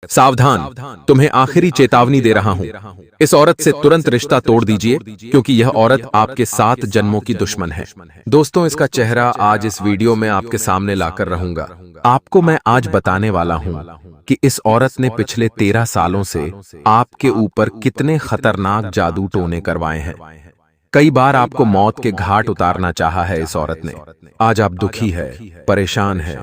सावधान, तुम्हें आखिरी चेतावनी दे रहा हूं। इस औरत से तुरंत रिश्ता तोड़ दीजिए, क्योंकि यह औरत आपके 7 जन्मों की दुश्मन है। दोस्तों, इसका चेहरा आज इस वीडियो में आपके सामने लाकर रहूंगा। आपको मैं आज बताने वाला हूं कि इस औरत ने पिछले 13 सालों से आपके ऊपर कितने खतरनाक जादू टोने करवाए हैं। कई बार आपको मौत के घाट उतारना चाहा है इस औरत ने। आज आप दुखी है, परेशान है,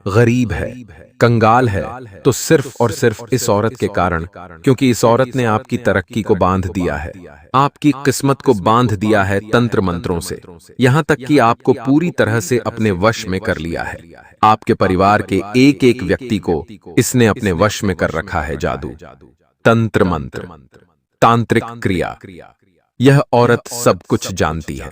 गरीब है, कंगाल है, तो सिर्फ और सिर्फ इस औरत के कारण, क्योंकि इस औरत ने आपकी तरक्की को बांध दिया है, आपकी किस्मत को बांध दिया है तंत्र मंत्रों से, यहां तक कि आपको पूरी तरह से अपने वश में कर लिया है। आपके परिवार के एक एक व्यक्ति को इसने अपने वश में कर रखा है। जादू, तंत्र मंत्र, तांत्रिक क्रिया, यह औरत सब कुछ जानती है।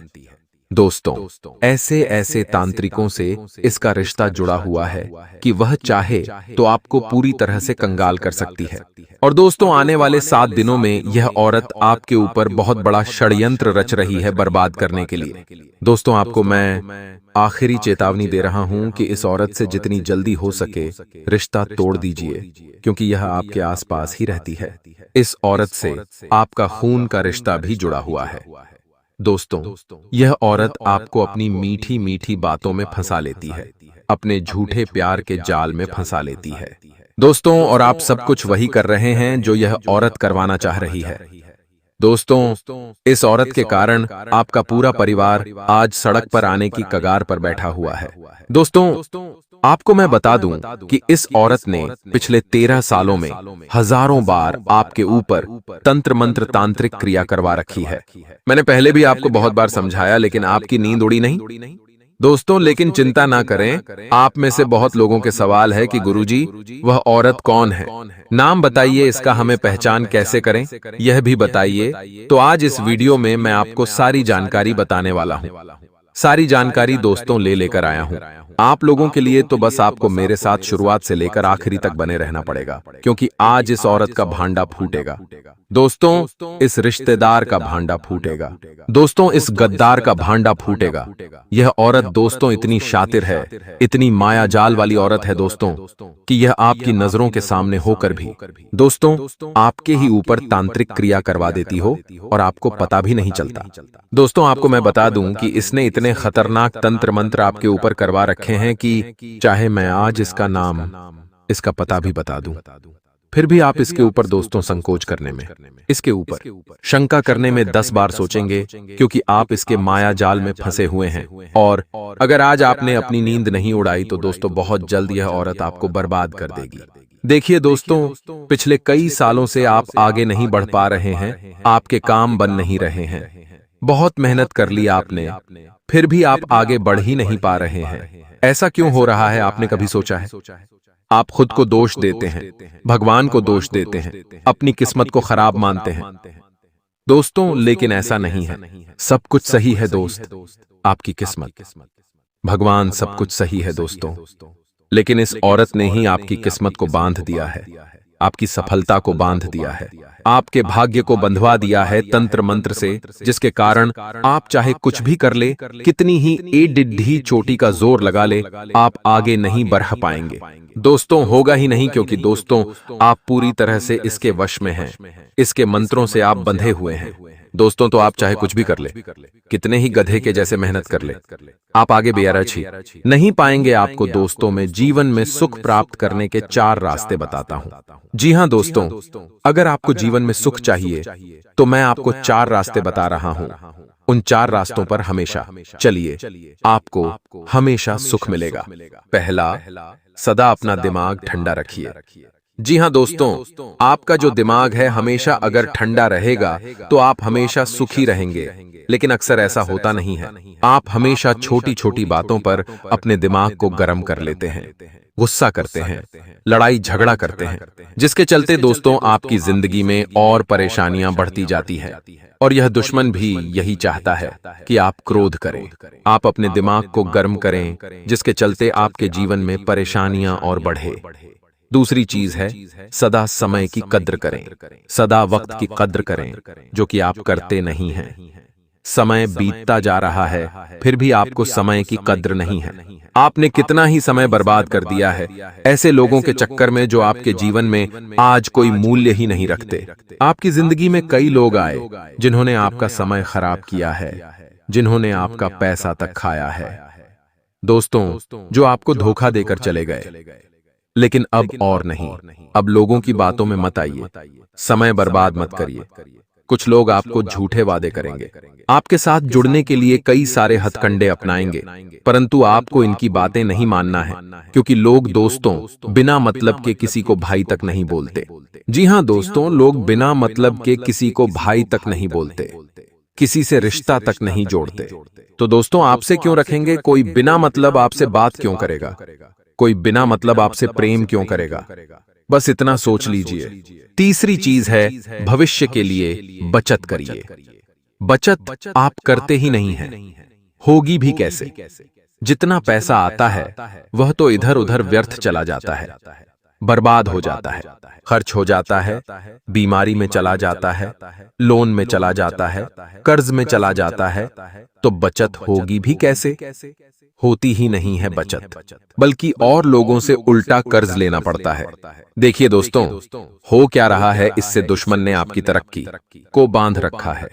दोस्तों, ऐसे ऐसे तांत्रिकों से इसका रिश्ता जुड़ा हुआ है कि वह चाहे तो आपको पूरी तरह से कंगाल कर सकती है। और दोस्तों, आने वाले 7 दिनों में यह औरत आपके ऊपर बहुत बड़ा षड्यंत्र रच रही है बर्बाद करने के लिए। दोस्तों, आपको मैं आखिरी चेतावनी दे रहा हूं कि इस औरत से जितनी जल्दी हो सके रिश्ता तोड़ दीजिए, क्योंकि यह आपके आसपास ही रहती है। इस औरत से आपका खून का रिश्ता भी जुड़ा हुआ है। दोस्तों, यह औरत आपको अपनी मीठी मीठी बातों में फंसा लेती है, अपने झूठे प्यार के जाल में फंसा लेती है। दोस्तों, और आप सब कुछ वही कर रहे हैं जो यह औरत करवाना चाह रही है। दोस्तों, इस औरत के कारण आपका पूरा परिवार आज सड़क पर आने की कगार पर बैठा हुआ है। दोस्तों, आपको मैं बता दूं कि इस औरत ने पिछले 13 सालों में हजारों बार आपके ऊपर तंत्र मंत्र तांत्रिक क्रिया करवा रखी है। मैंने पहले भी आपको बहुत बार समझाया, लेकिन आपकी नींद उड़ी नहीं। दोस्तों, लेकिन चिंता ना करें, आप में से बहुत लोगों के सवाल है कि गुरुजी, वह औरत कौन है? नाम बताइए, इसका हमें पहचान कैसे करें, यह भी बताइए। तो आज इस वीडियो में मैं आपको सारी जानकारी बताने वाला हूं। सारी जानकारी दोस्तों लेकर आया हूं। आप लोगों के लिए तो बस आपको मेरे साथ शुरुआत से लेकर आखिरी तक बने रहना पड़ेगा, क्योंकि आज इस औरत का भांडा फूटेगा। दोस्तों, इस रिश्तेदार का भांडा फूटेगा। दोस्तों, इस गद्दार का भांडा फूटेगा। यह औरत दोस्तों इतनी शातिर है, इतनी माया जाल वाली औरत है दोस्तों, कि यह आपकी नजरों के सामने होकर भी दोस्तों आपके ही ऊपर तांत्रिक क्रिया करवा देती हो और आपको पता भी नहीं चलता। दोस्तों, आपको मैं बता दूं कि इसने इतने खतरनाक तंत्र मंत्र आपके ऊपर करवा रखे हैं कि चाहे मैं आज इसका नाम, इसका पता भी बता दूं, फिर भी आप इसके ऊपर दोस्तों संकोच करने में, इसके ऊपर शंका करने में 10 बार सोचेंगे, क्योंकि आप इसके माया जाल में फंसे हुए हैं। और अगर आज आपने अपनी नींद नहीं उड़ाई तो दोस्तों बहुत जल्द यह औरत आपको बर्बाद कर देगी। देखिए दोस्तों, पिछले कई सालों से आप आगे नहीं बढ़ पा रहे हैं, आपके काम बन नहीं रहे हैं, बहुत मेहनत कर ली आपने, फिर भी आप आगे बढ़ ही नहीं पा रहे हैं। ऐसा क्यों हो रहा है, आपने कभी सोचा है? आप खुद को दोष देते हैं, भगवान को दोष देते हैं, अपनी किस्मत को खराब मानते हैं। दोस्तों, लेकिन ऐसा नहीं है। सब कुछ सही है दोस्त, आपकी किस्मत, भगवान, सब कुछ सही है दोस्तों, लेकिन इस औरत ने ही आपकी किस्मत को बांध दिया है, आपकी सफलता को बांध दिया है, आपके भाग्य को बंधवा दिया है तंत्र मंत्र से, जिसके कारण आप चाहे कुछ भी कर ले, कितनी ही एडिड्ढी चोटी का जोर लगा ले, आप आगे नहीं बढ़ पाएंगे। दोस्तों, होगा ही नहीं, क्योंकि दोस्तों आप पूरी तरह से इसके वश में हैं, इसके मंत्रों से आप बंधे हुए हैं। दोस्तों, तो आप चाहे कुछ भी कर ले, कितने ही गधे के जैसे मेहनत कर ले, आप आगे बेअरज ही नहीं पाएंगे। आपको दोस्तों में जीवन में सुख प्राप्त करने के 4 रास्ते बताता हूं। जी हां दोस्तों, अगर आपको जीवन में सुख चाहिए तो मैं आपको 4 रास्ते बता रहा हूं। उन 4 रास्तों पर हमेशा चलिए, आपको हमेशा सुख मिलेगा। पहला, सदा अपना दिमाग ठंडा रखिए। जी हां दोस्तों, आपका जो दिमाग है हमेशा अगर ठंडा रहेगा तो आप हमेशा सुखी रहेंगे, लेकिन अक्सर ऐसा होता नहीं है। आप हमेशा छोटी छोटी बातों पर अपने दिमाग को गर्म कर लेते हैं, गुस्सा करते हैं, लड़ाई झगड़ा करते हैं, जिसके चलते दोस्तों आपकी जिंदगी में और परेशानियां बढ़ती जाती है। और यह दुश्मन भी यही चाहता है कि आप क्रोध करें, आप अपने दिमाग को गर्म करें, जिसके चलते आपके जीवन में परेशानियां और बढ़े। दूसरी चीज है, सदा समय की कद्र करें, सदा वक्त की कद्र करें, जो कि आप करते नहीं हैं। समय बीतता जा रहा है, फिर भी आपको समय की कद्र नहीं है। आपने कितना ही समय बर्बाद कर दिया है ऐसे लोगों के चक्कर में जो आपके जीवन में आज कोई मूल्य ही नहीं रखते। आपकी जिंदगी में कई लोग आए जिन्होंने आपका समय खराब किया है, जिन्होंने आपका पैसा तक खाया है। दोस्तों, जो आपको धोखा देकर चले गए, लेकिन अब और नहीं। अब लोगों की बातों में मत आइए, समय बर्बाद मत करिए। कुछ लोग आपको झूठे वादे करेंगे, आपके साथ जुड़ने के लिए कई सारे हथकंडे अपनाएंगे, परंतु आपको इनकी बातें नहीं मानना है, क्योंकि लोग दोस्तों बिना मतलब के किसी को भाई तक नहीं बोलते। जी हां दोस्तों, लोग बिना मतलब के किसी को भाई तक नहीं बोलते, किसी से रिश्ता तक नहीं जोड़ते। तो दोस्तों, आपसे क्यों रखेंगे? कोई बिना मतलब आपसे बात क्यों करेगा? कोई बिना मतलब आपसे प्रेम क्यों करेगा? बस इतना सोच लीजिए। तीसरी चीज है, भविष्य के लिए बचत करिए। बचत आप करते ही नहीं हैं, होगी भी कैसे? जितना पैसा आता है वह तो इधर उधर व्यर्थ चला जाता है, बर्बाद हो जाता है, खर्च हो जाता है, बीमारी में चला जाता है, लोन में चला जाता है, कर्ज में चला जाता है। तो बचत होगी भी कैसे? होती ही नहीं है बचत, बल्कि और लोगों से उल्टा कर्ज लेना पड़ता है। देखिए दोस्तों, हो क्या रहा है, इससे दुश्मन ने आपकी तरक्की को बांध रखा है,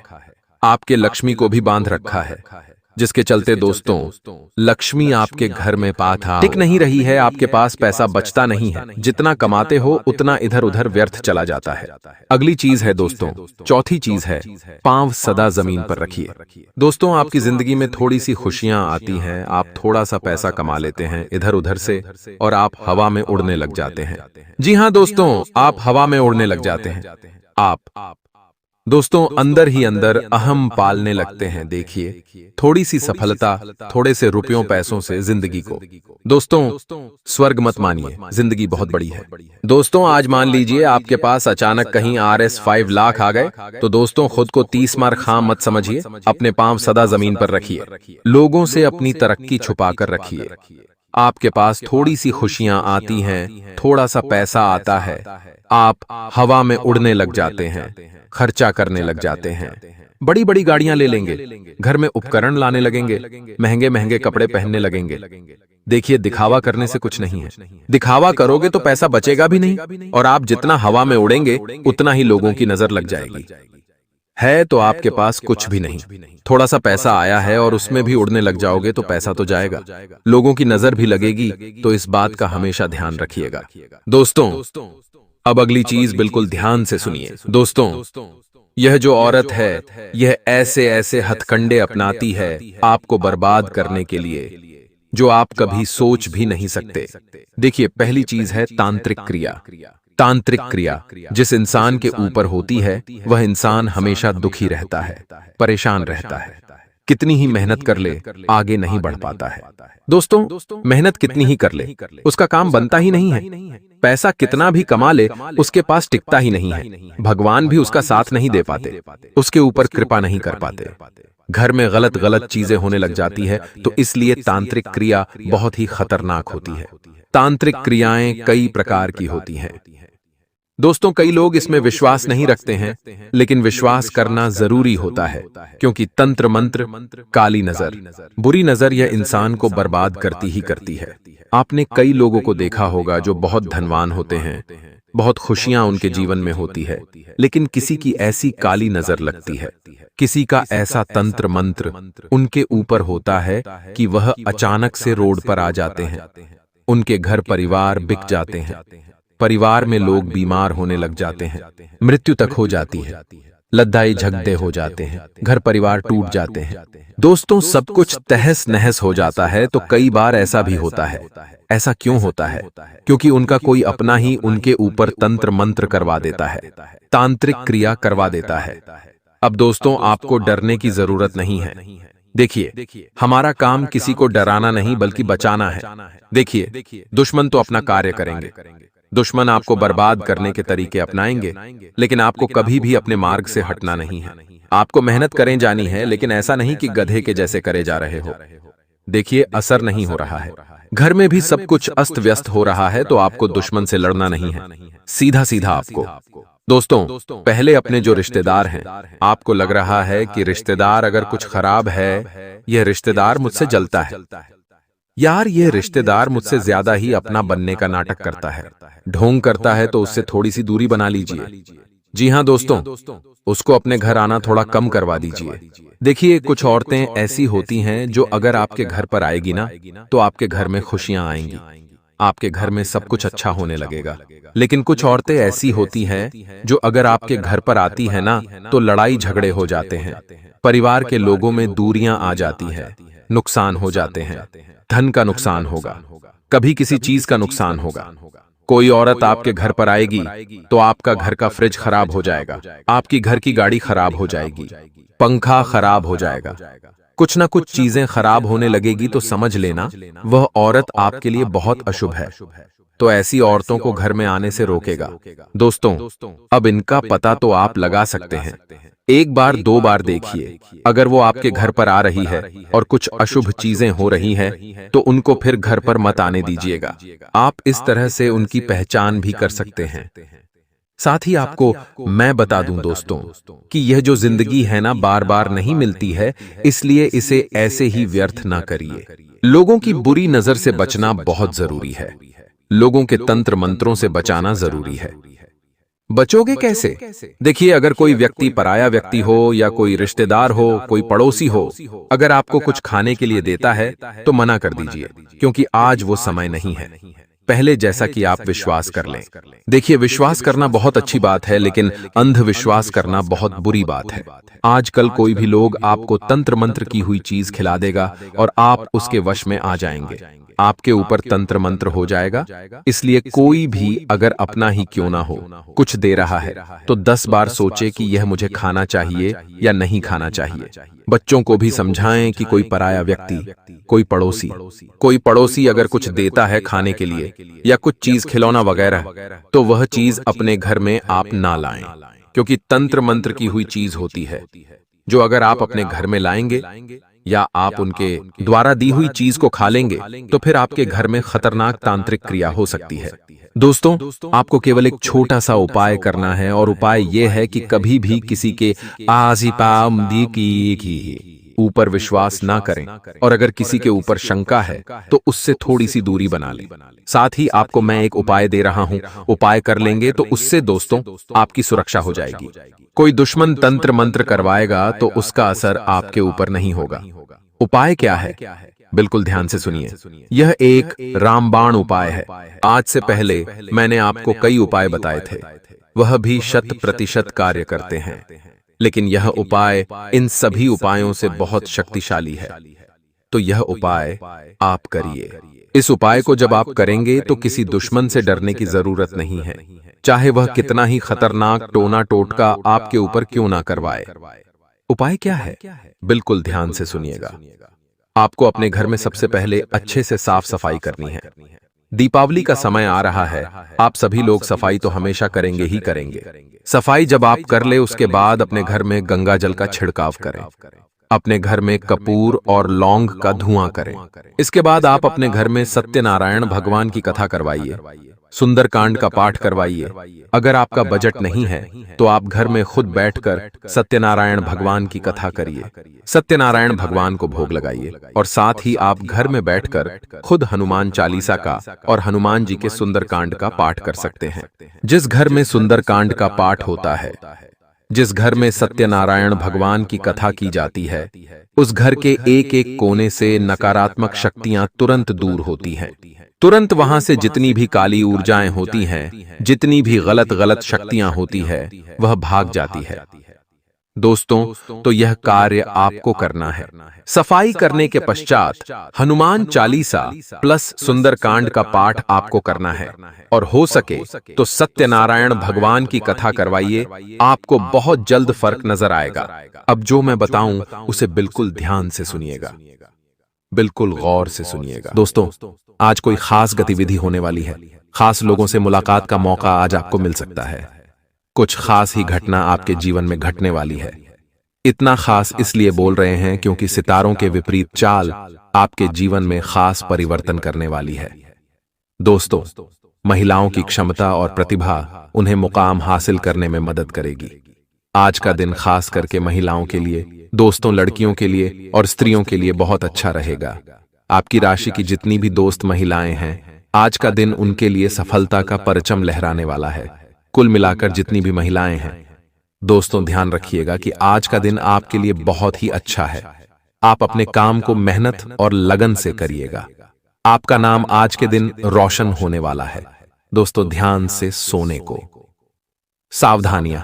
आपके लक्ष्मी को भी बांध रखा है, जिसके चलते दोस्तों लक्ष्मी आपके घर में पाथा टिक नहीं रही है। आपके पास पैसा बचता नहीं है, जितना कमाते हो उतना इधर उधर व्यर्थ चला जाता है। अगली चीज है दोस्तों, चौथी चीज है, पांव सदा जमीन पर रखिए। दोस्तों, आपकी जिंदगी में थोड़ी सी खुशियां आती हैं, आप थोड़ा सा पैसा कमा लेते हैं इधर उधर से, और आप हवा में उड़ने लग जाते हैं। जी हां दोस्तों, आप हवा में उड़ने लग जाते हैं। आप दोस्तों अंदर ही अंदर अहम पालने लगते हैं। देखिए, थोड़ी सी सफलता, थोड़े से रुपयों पैसों से जिंदगी को दोस्तों स्वर्ग मत मानिए, जिंदगी बहुत बड़ी है। दोस्तों, आज मान लीजिए आपके पास अचानक कहीं RS 5 लाख आ गए, तो दोस्तों खुद को 30 मार खाम मत समझिए, अपने पांव सदा जमीन पर रखिए, लोगों से अपनी तरक्की छुपा कर रखिए। आपके पास थोड़ी सी खुशियां आती हैं, थोड़ा सा पैसा आता है, आप हवा में उड़ने लग जाते हैं, खर्चा करने लग जाते हैं, बड़ी बड़ी गाड़ियां ले लेंगे, घर में उपकरण लाने लगेंगे, महंगे महंगे कपड़े पहनने लगेंगे। देखिए, दिखावा करने से कुछ नहीं है। दिखावा करोगे तो पैसा बचेगा भी नहीं, और आप जितना हवा में उड़ेंगे उतना ही लोगों की नजर लग जाएगी। है तो आपके पास कुछ भी नहीं, थोड़ा सा पैसा आया है और उसमें भी उड़ने लग जाओगे तो पैसा तो जाएगा, लोगों की नजर भी लगेगी। तो इस बात का हमेशा ध्यान रखिएगा। दोस्तों, अब अगली चीज बिल्कुल ध्यान से सुनिए। दोस्तों, यह जो औरत है, यह ऐसे ऐसे हथकंडे अपनाती है आपको बर्बाद करने के लिए, जो आप कभी सोच भी नहीं सकते। देखिए, पहली चीज है तांत्रिक क्रिया। तांत्रिक क्रिया जिस इंसान के ऊपर होती है, वह इंसान हमेशा दुखी रहता है, परेशान रहता है, कितनी ही मेहनत कर ले आगे नहीं बढ़ पाता है। दोस्तों, मेहनत कितनी ही कर ले उसका काम बनता ही नहीं है। पैसा कितना भी कमा ले उसके पास टिकता ही नहीं है। भगवान भी उसका साथ नहीं दे पाते, उसके ऊपर कृपा नहीं कर पाते। घर में गलत गलत चीजें होने लग जाती है। तो इसलिए तांत्रिक क्रिया बहुत ही खतरनाक होती है। तांत्रिक क्रियाएं कई प्रकार की होती हैं। दोस्तों, कई लोग इसमें विश्वास नहीं रखते हैं, लेकिन विश्वास करना जरूरी होता है, क्योंकि तंत्र मंत्र, काली नजर, बुरी नजर यह इंसान को बर्बाद करती ही करती है। आपने कई लोगों को देखा होगा जो बहुत धनवान होते हैं, बहुत खुशियां उनके जीवन में होती है, लेकिन किसी की ऐसी काली नजर लगती है, किसी का ऐसा तंत्र मंत्र उनके ऊपर होता है कि वह अचानक से रोड पर आ जाते हैं, उनके घर परिवार बिक जाते हैं, परिवार में लोग बीमार होने लग जाते हैं, मृत्यु तक हो जाती है, लद्दाई झगड़े हो जाते हैं, घर परिवार टूट जाते हैं। दोस्तों, सब कुछ तहस नहस हो जाता है। तो कई बार ऐसा भी होता है। ऐसा क्यों होता है? क्योंकि उनका कोई अपना ही उनके ऊपर तंत्र मंत्र करवा देता है, तांत्रिक क्रिया करवा देता है। अब दोस्तों, आपको डरने की जरूरत नहीं है। देखिए, हमारा काम किसी को डराना नहीं बल्कि बचाना है। देखिए, दुश्मन तो अपना कार्य करेंगे, दुश्मन आपको बर्बाद करने के तरीके अपनाएंगे, लेकिन आपको कभी भी अपने मार्ग से हटना नहीं है। आपको मेहनत करें जानी है, लेकिन ऐसा नहीं कि गधे के जैसे करे जा रहे हो। देखिए, असर नहीं हो रहा है, घर में भी सब कुछ अस्त व्यस्त हो रहा है, तो आपको दुश्मन से लड़ना नहीं है, सीधा सीधा आपको दोस्तों पहले अपने जो रिश्तेदार हैं, आपको लग रहा है कि रिश्तेदार अगर कुछ खराब है, यह रिश्तेदार मुझसे जलता है, यार ये रिश्तेदार मुझसे ज्यादा ही अपना बनने का नाटक करता है, ढोंग करता है, तो उससे थोड़ी सी दूरी बना लीजिए। जी हाँ दोस्तों, उसको अपने घर आना थोड़ा कम करवा दीजिए। देखिए, कुछ औरतें ऐसी होती हैं जो अगर आपके घर पर आएगी ना, तो आपके घर में खुशियां आएंगी, आपके घर में सब कुछ अच्छा होने लगेगा। लेकिन कुछ औरतें ऐसी होती हैं जो अगर आपके घर पर आती है ना, तो लड़ाई झगड़े हो जाते हैं, परिवार के लोगों में दूरियां आ जाती हैं, नुकसान हो जाते हैं, धन का नुकसान होगा, कभी किसी चीज का नुकसान होगा। कोई औरत आपके घर पर आएगी तो आपका घर का फ्रिज खराब हो जाएगा, आपकी घर की गाड़ी खराब हो जाएगी, पंखा खराब हो जाएगा, कुछ ना कुछ चीजें खराब होने लगेगी, तो समझ लेना वह औरत आपके लिए बहुत अशुभ है। तो ऐसी औरतों को घर में आने से रोकेगा। दोस्तों, अब इनका पता तो आप लगा सकते हैं। एक बार दो बार देखिए, अगर वो आपके घर पर आ रही है और कुछ अशुभ चीजें हो रही हैं, तो उनको फिर घर पर मत आने दीजिएगा। आप इस तरह से उनकी पहचान भी कर सकते हैं। साथ ही आपको मैं बता दूं दोस्तों कि यह जो जिंदगी है ना, बार बार नहीं मिलती है, इसलिए इसे ऐसे ही व्यर्थ ना करिए। लोगों की बुरी नजर से बचना बहुत जरूरी है, लोगों के तंत्र मंत्रों से बचाना जरूरी है। बचोगे कैसे? देखिए, अगर कोई व्यक्ति पराया व्यक्ति हो या कोई रिश्तेदार हो, कोई पड़ोसी हो, अगर आपको कुछ खाने के लिए देता है तो मना कर दीजिए, क्योंकि आज वो समय नहीं है पहले जैसा कि आप विश्वास कर लें। देखिए, विश्वास करना बहुत अच्छी बात है, लेकिन अंधविश्वास करना बहुत बुरी बात है। आजकल कोई भी लोग आपको तंत्र मंत्र की हुई चीज खिला देगा और आप उसके वश में आ जाएंगे, आपके ऊपर तंत्र मंत्र हो जाएगा। इसलिए कोई भी अगर अपना ही क्यों ना हो कुछ दे रहा है तो 10 बार सोचे कि यह मुझे खाना चाहिए या नहीं खाना चाहिए। बच्चों को भी समझाएं कि कोई पराया व्यक्ति, कोई पड़ोसी अगर कुछ देता है खाने के लिए या कुछ चीज खिलौना वगैरह, तो वह चीज अपने घर में आप ना लाएं, क्योंकि तंत्र मंत्र की हुई चीज होती है, जो अगर आप अपने घर में लाएंगे या आप उनके द्वारा दी हुई चीज को खा लेंगे, तो फिर आपके घर में खतरनाक तांत्रिक क्रिया हो सकती है। दोस्तों, आपको केवल एक छोटा सा उपाय करना है, और उपाय यह है कि कभी भी किसी के ऊपर विश्वास ना करें, और अगर किसी के ऊपर शंका है तो उससे थोड़ी सी दूरी बना लें। साथ ही आपको मैं एक उपाय दे रहा हूं, उपाय कर लेंगे तो उससे दोस्तों आपकी सुरक्षा हो जाएगी। कोई दुश्मन तंत्र मंत्र करवाएगा तो उसका असर आपके ऊपर नहीं होगा। उपाय क्या है? बिल्कुल ध्यान से सुनिए। यह एक रामबाण उपाय है। आज से पहले मैंने आपको कई उपाय बताए थे, वह भी 100% कार्य करते हैं, लेकिन यह उपाय इन सभी उपायों से बहुत शक्तिशाली है। तो यह उपाय आप करिए। इस उपाय को जब आप करेंगे तो किसी दुश्मन से डरने की जरूरत नहीं है, चाहे वह कितना ही खतरनाक टोना टोटका आपके ऊपर क्यों ना करवाए। उपाय क्या है? बिल्कुल ध्यान से सुनिएगा। आपको अपने घर में सबसे पहले अच्छे से साफ सफाई करनी है। दीपावली का समय आ रहा है, आप सभी लोग सफाई तो हमेशा करेंगे ही करेंगे। सफाई जब आप कर ले, उसके बाद अपने घर में गंगा जल का छिड़काव करें, अपने घर में कपूर और लौंग का धुआं करें। इसके बाद आप अपने घर में सत्यनारायण भगवान की कथा करवाइए, सुंदरकांड का पाठ करवाइए। अगर आपका बजट नहीं है तो आप घर में खुद बैठकर सत्यनारायण भगवान की कथा करिए, सत्यनारायण भगवान को भोग लगाइए, और साथ ही आप घर में बैठकर खुद हनुमान चालीसा का और हनुमान जी के सुंदरकांड का पाठ कर सकते हैं। जिस घर में सुंदरकांड का पाठ होता है, जिस घर में सत्यनारायण भगवान की कथा की जाती है, उस घर के एक एक कोने से नकारात्मक शक्तियां तुरंत दूर होती हैं। तुरंत वहां से जितनी भी काली ऊर्जाएं होती हैं, जितनी भी गलत शक्तियां होती है, वह भाग जाती है। दोस्तों, तो यह कार्य आपको करना है। सफाई करने के पश्चात हनुमान चालीसा प्लस सुंदरकांड का पाठ आपको करना है, और हो सके तो सत्यनारायण भगवान की कथा करवाइए। आपको बहुत जल्द फर्क नजर आएगा। अब जो मैं बताऊं उसे बिल्कुल ध्यान से सुनिएगा, बिल्कुल गौर से सुनिएगा। दोस्तों, आज कोई खास गतिविधि होने वाली है, खास लोगों से मुलाकात का मौका आज आपको मिल सकता है। कुछ खास ही घटना आपके जीवन में घटने वाली है। इतना खास इसलिए बोल रहे हैं क्योंकि सितारों के विपरीत चाल आपके जीवन में खास परिवर्तन करने वाली है। दोस्तों, महिलाओं की क्षमता और प्रतिभा उन्हें मुकाम हासिल करने में मदद करेगी। आज का दिन खास करके महिलाओं के लिए, दोस्तों, लड़कियों के लिए और स्त्रियों के लिए बहुत अच्छा रहेगा। आपकी राशि की जितनी भी दोस्त महिलाएं हैं, आज का दिन उनके लिए सफलता का परचम लहराने वाला है। कुल मिलाकर जितनी भी महिलाएं हैं, दोस्तों ध्यान रखिएगा कि आज का दिन आपके लिए बहुत ही अच्छा है। आप अपने काम को मेहनत और लगन से करिएगा। आपका नाम आज के दिन रोशन होने वाला है। दोस्तों ध्यान से सोने को। सावधानियां।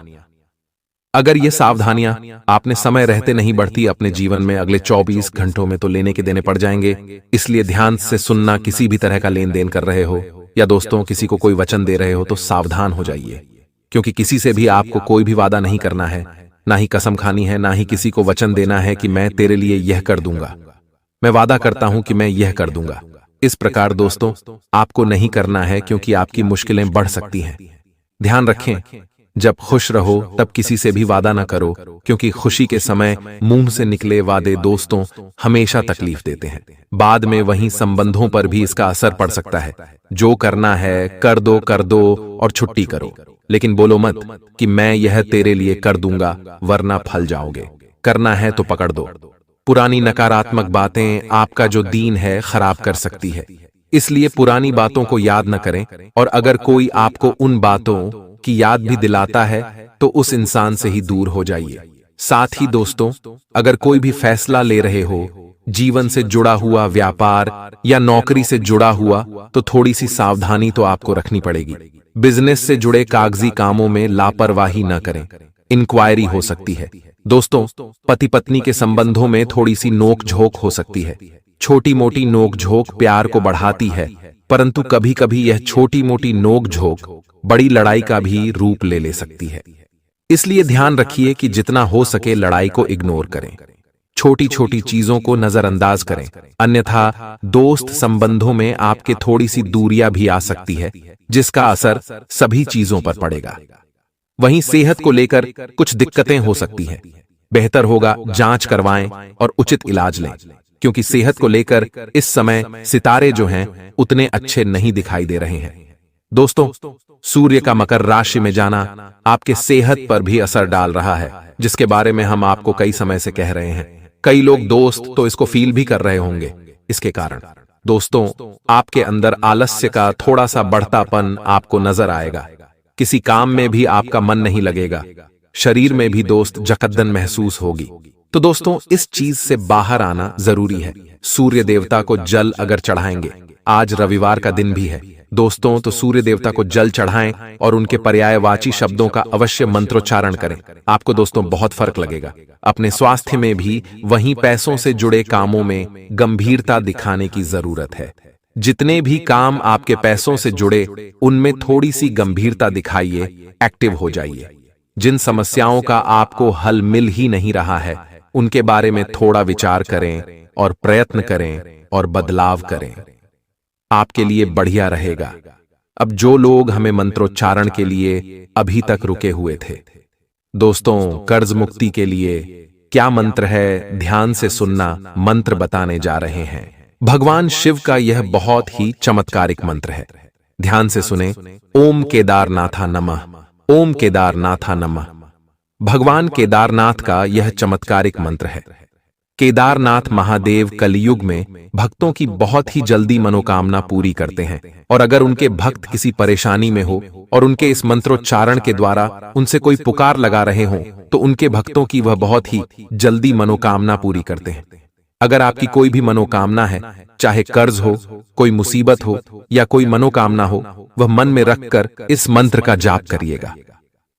अगर ये सावधानियां आपने समय रहते नहीं बढ़ती, अपने जीवन में अगले 24 घंटों में तो लेने के देने पड़ जाएंगे। इसलिए ध्यान से सुनना। किसी भी तरह का लेन देन कर रहे हो या दोस्तों किसी को कोई वचन दे रहे हो तो सावधान हो जाइए, क्योंकि किसी से भी आपको कोई भी वादा नहीं करना है, ना ही कसम खानी है, ना ही किसी को वचन देना है कि मैं तेरे लिए यह कर दूंगा, मैं वादा करता हूं कि मैं यह कर दूंगा। इस प्रकार दोस्तों आपको नहीं करना है, क्योंकि आपकी मुश्किलें बढ़ सकती हैं। ध्यान रखें, जब खुश रहो तब किसी से भी वादा ना करो, क्योंकि खुशी के समय मुंह से निकले वादे दोस्तों हमेशा तकलीफ देते हैं। बाद में वहीं संबंधों पर भी इसका असर पड़ सकता है। जो करना है कर दो और छुट्टी करो, लेकिन बोलो मत कि मैं यह तेरे लिए कर दूंगा वरना फल जाओगे। करना है तो पकड़ दो। पुरानी नकारात्मक बातें आपका जो दीन है खराब कर सकती है, इसलिए पुरानी बातों को याद न करें। और अगर कोई आपको उन बातों की याद भी दिलाता है तो उस इंसान से ही दूर हो जाइए। साथ ही दोस्तों अगर कोई भी फैसला ले रहे हो, जीवन से जुड़ा हुआ, व्यापार या नौकरी से जुड़ा हुआ, तो थोड़ी सी सावधानी तो आपको रखनी पड़ेगी। बिजनेस से जुड़े कागजी कामों में लापरवाही न करें, इंक्वायरी हो सकती है। दोस्तों पति पत्नी के संबंधों में थोड़ी सी नोक झोंक हो सकती है। छोटी मोटी नोक झोंक प्यार को बढ़ाती है, परंतु कभी कभी यह छोटी मोटी नोक झोंक बड़ी लड़ाई का भी रूप ले सकती है। इसलिए ध्यान रखिए कि जितना हो सके लड़ाई को इग्नोर करें, छोटी छोटी चीजों को नजरअंदाज करें, अन्यथा दोस्त संबंधों में आपके थोड़ी सी दूरियां भी आ सकती है, जिसका असर सभी चीजों पर पड़ेगा। वहीं सेहत को लेकर कुछ दिक्कतें हो सकती हैं। बेहतर होगा जांच करवाएं और उचित इलाज लें, क्योंकि सेहत को लेकर इस समय सितारे जो हैं उतने अच्छे नहीं दिखाई दे रहे हैं। दोस्तों सूर्य का मकर राशि में जाना आपके सेहत पर भी असर डाल रहा है, जिसके बारे में हम आपको कई समय से कह रहे हैं। कई लोग दोस्त तो इसको फील भी कर रहे होंगे। इसके कारण दोस्तों आपके अंदर आलस्य का थोड़ा सा बढ़तापन आपको नजर आएगा। किसी काम में भी आपका मन नहीं लगेगा। शरीर में भी दोस्त जकड़न महसूस होगी। तो दोस्तों इस चीज से बाहर आना जरूरी है। सूर्य देवता को जल अगर चढ़ाएंगे, आज रविवार का दिन भी है दोस्तों, तो सूर्य देवता को जल चढ़ाएं और उनके पर्यायवाची शब्दों का अवश्य मंत्रोच्चारण करें। आपको दोस्तों बहुत फर्क लगेगा। अपने स्वास्थ्य में भी, वहीं पैसों से जुड़े कामों में गंभीरता दिखाने की जरूरत है। जितने भी काम आपके पैसों से जुड़े उनमें थोड़ी सी गंभीरता दिखाइए, एक्टिव हो जाइए। जिन समस्याओं का आपको हल मिल ही नहीं रहा है, उनके बारे में थोड़ा विचार करें और प्रयत्न करें और बदलाव करें। आपके लिए बढ़िया रहेगा। अब जो लोग हमें मंत्रोच्चारण के लिए अभी तक रुके हुए थे, दोस्तों कर्ज मुक्ति के लिए क्या मंत्र है, ध्यान से सुनना। मंत्र बताने जा रहे हैं। भगवान शिव का यह बहुत ही चमत्कारिक मंत्र है। ध्यान से सुने। ओम केदारनाथा नमः, ओम केदारनाथा नमः। भगवान केदारनाथ का यह चमत्कारिक मंत्र है। केदारनाथ महादेव कलयुग में भक्तों की बहुत ही जल्दी मनोकामना पूरी करते हैं, और अगर उनके भक्त किसी परेशानी में हो और उनके इस मंत्रोच्चारण के द्वारा उनसे कोई पुकार लगा रहे हों, तो उनके भक्तों की वह बहुत ही जल्दी मनोकामना पूरी करते हैं। अगर आपकी कोई भी मनोकामना है, चाहे कर्ज हो, कोई मुसीबत हो या कोई मनोकामना हो, वह मन में रखकर इस मंत्र का जाप करिएगा।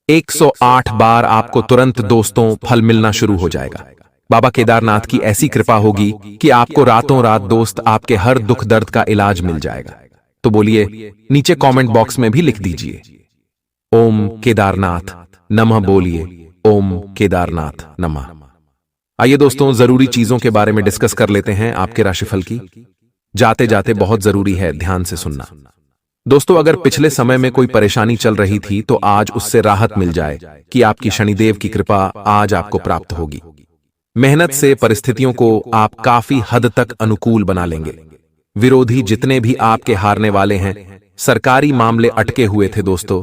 108 बार आपको तुरंत दोस्तों फल मिलना शुरू हो जाएगा। बाबा केदारनाथ की ऐसी कृपा होगी कि आपको रातों रात दोस्त आपके हर दुख दर्द का इलाज मिल जाएगा। तो बोलिए, नीचे कमेंट बॉक्स में भी लिख दीजिए ओम केदारनाथ नमः। बोलिए ओम केदारनाथ नमः। आइए दोस्तों जरूरी चीजों के बारे में डिस्कस कर लेते हैं आपके राशिफल की। जाते जाते बहुत जरूरी है ध्यान से सुनना। दोस्तों अगर पिछले समय में कोई परेशानी चल रही थी तो आज उससे राहत मिल जाए कि आपकी शनिदेव की कृपा आज आपको प्राप्त होगी। मेहनत से परिस्थितियों को आप काफी हद तक अनुकूल बना लेंगे। विरोधी जितने भी आपके हारने वाले हैं, सरकारी मामले अटके हुए थे दोस्तों,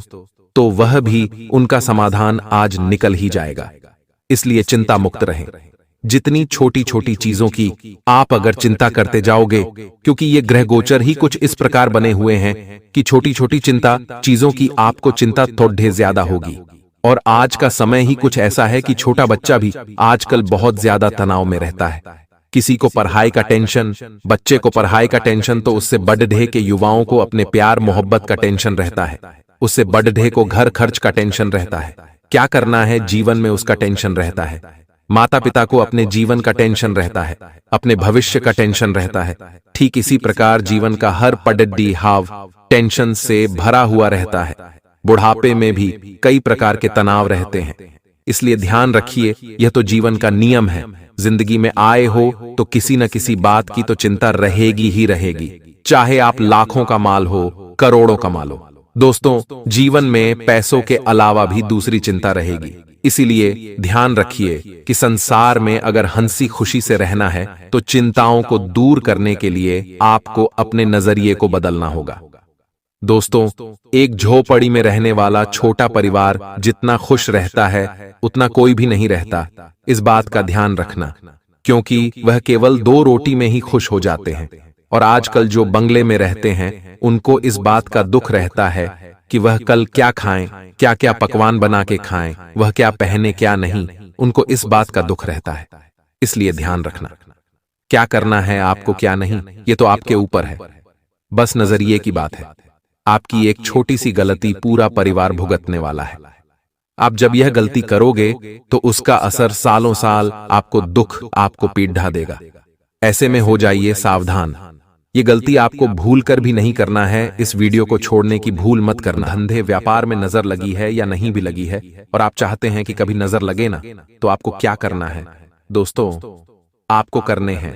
तो वह भी उनका समाधान आज निकल ही जाएगा। इसलिए चिंता मुक्त रहें। जितनी छोटी छोटी चीजों की आप अगर चिंता करते जाओगे, क्योंकि ये ग्रह गोचर ही कुछ इस प्रकार बने हुए हैं कि छोटी छोटी चिंता चीजों की आपको चिंता थोड़ी ज्यादा होगी। और आज का समय ही कुछ ऐसा है कि छोटा बच्चा भी आजकल बहुत ज्यादा तनाव में रहता है। किसी को पढ़ाई का टेंशन, बच्चे को पढ़ाई का टेंशन, तो उससे बड़े के युवाओं को अपने प्यार मोहब्बत का टेंशन रहता है, उससे बड़े को घर खर्च का टेंशन रहता है, क्या करना है जीवन में उसका टेंशन रहता है, माता पिता को अपने जीवन का टेंशन रहता है, अपने भविष्य का टेंशन रहता है। ठीक इसी प्रकार जीवन का हर पडड्डी हाव टेंशन से भरा हुआ रहता है। बुढ़ापे में भी कई प्रकार के तनाव रहते हैं, इसलिए ध्यान रखिए, यह तो जीवन का नियम है। जिंदगी में आए हो तो किसी न किसी बात की तो चिंता रहेगी ही रहेगी, चाहे आप लाखों का माल हो, करोड़ों का माल हो। दोस्तों, जीवन में पैसों के अलावा भी दूसरी चिंता रहेगी, इसीलिए ध्यान रखिए कि संसार में अगर हंसी खुशी से रहना है तो चिंताओं को दूर करने के लिए आपको अपने नजरिए को बदलना होगा। दोस्तों, एक झोपड़ी में रहने वाला छोटा परिवार जितना खुश रहता है उतना कोई भी नहीं रहता, इस बात का ध्यान रखना, क्योंकि वह केवल 2 रोटी में ही खुश हो जाते हैं। और आजकल जो बंगले में रहते हैं उनको इस बात का दुख रहता है कि वह कल क्या खाएं, क्या क्या पकवान बना के खाएं, वह क्या पहने क्या नहीं, उनको इस बात का दुख रहता है। इसलिए ध्यान रखना, क्या करना है आपको क्या नहीं, ये तो आपके ऊपर है, बस नजरिए की बात है। आपकी एक छोटी सी गलती पूरा परिवार भुगतने वाला है। आप जब यह गलती करोगे तो उसका असर सालों साल आपको दुख, आपको पीठ ढा देगा। ऐसे में हो जाइए सावधान, ये गलती आपको भूल कर भी नहीं करना है। इस वीडियो को छोड़ने की भूल मत करना। धंधे व्यापार में नजर लगी है या नहीं भी लगी है और आप चाहते हैं कि कभी नजर लगे ना, तो आपको क्या करना है दोस्तों, आपको करने हैं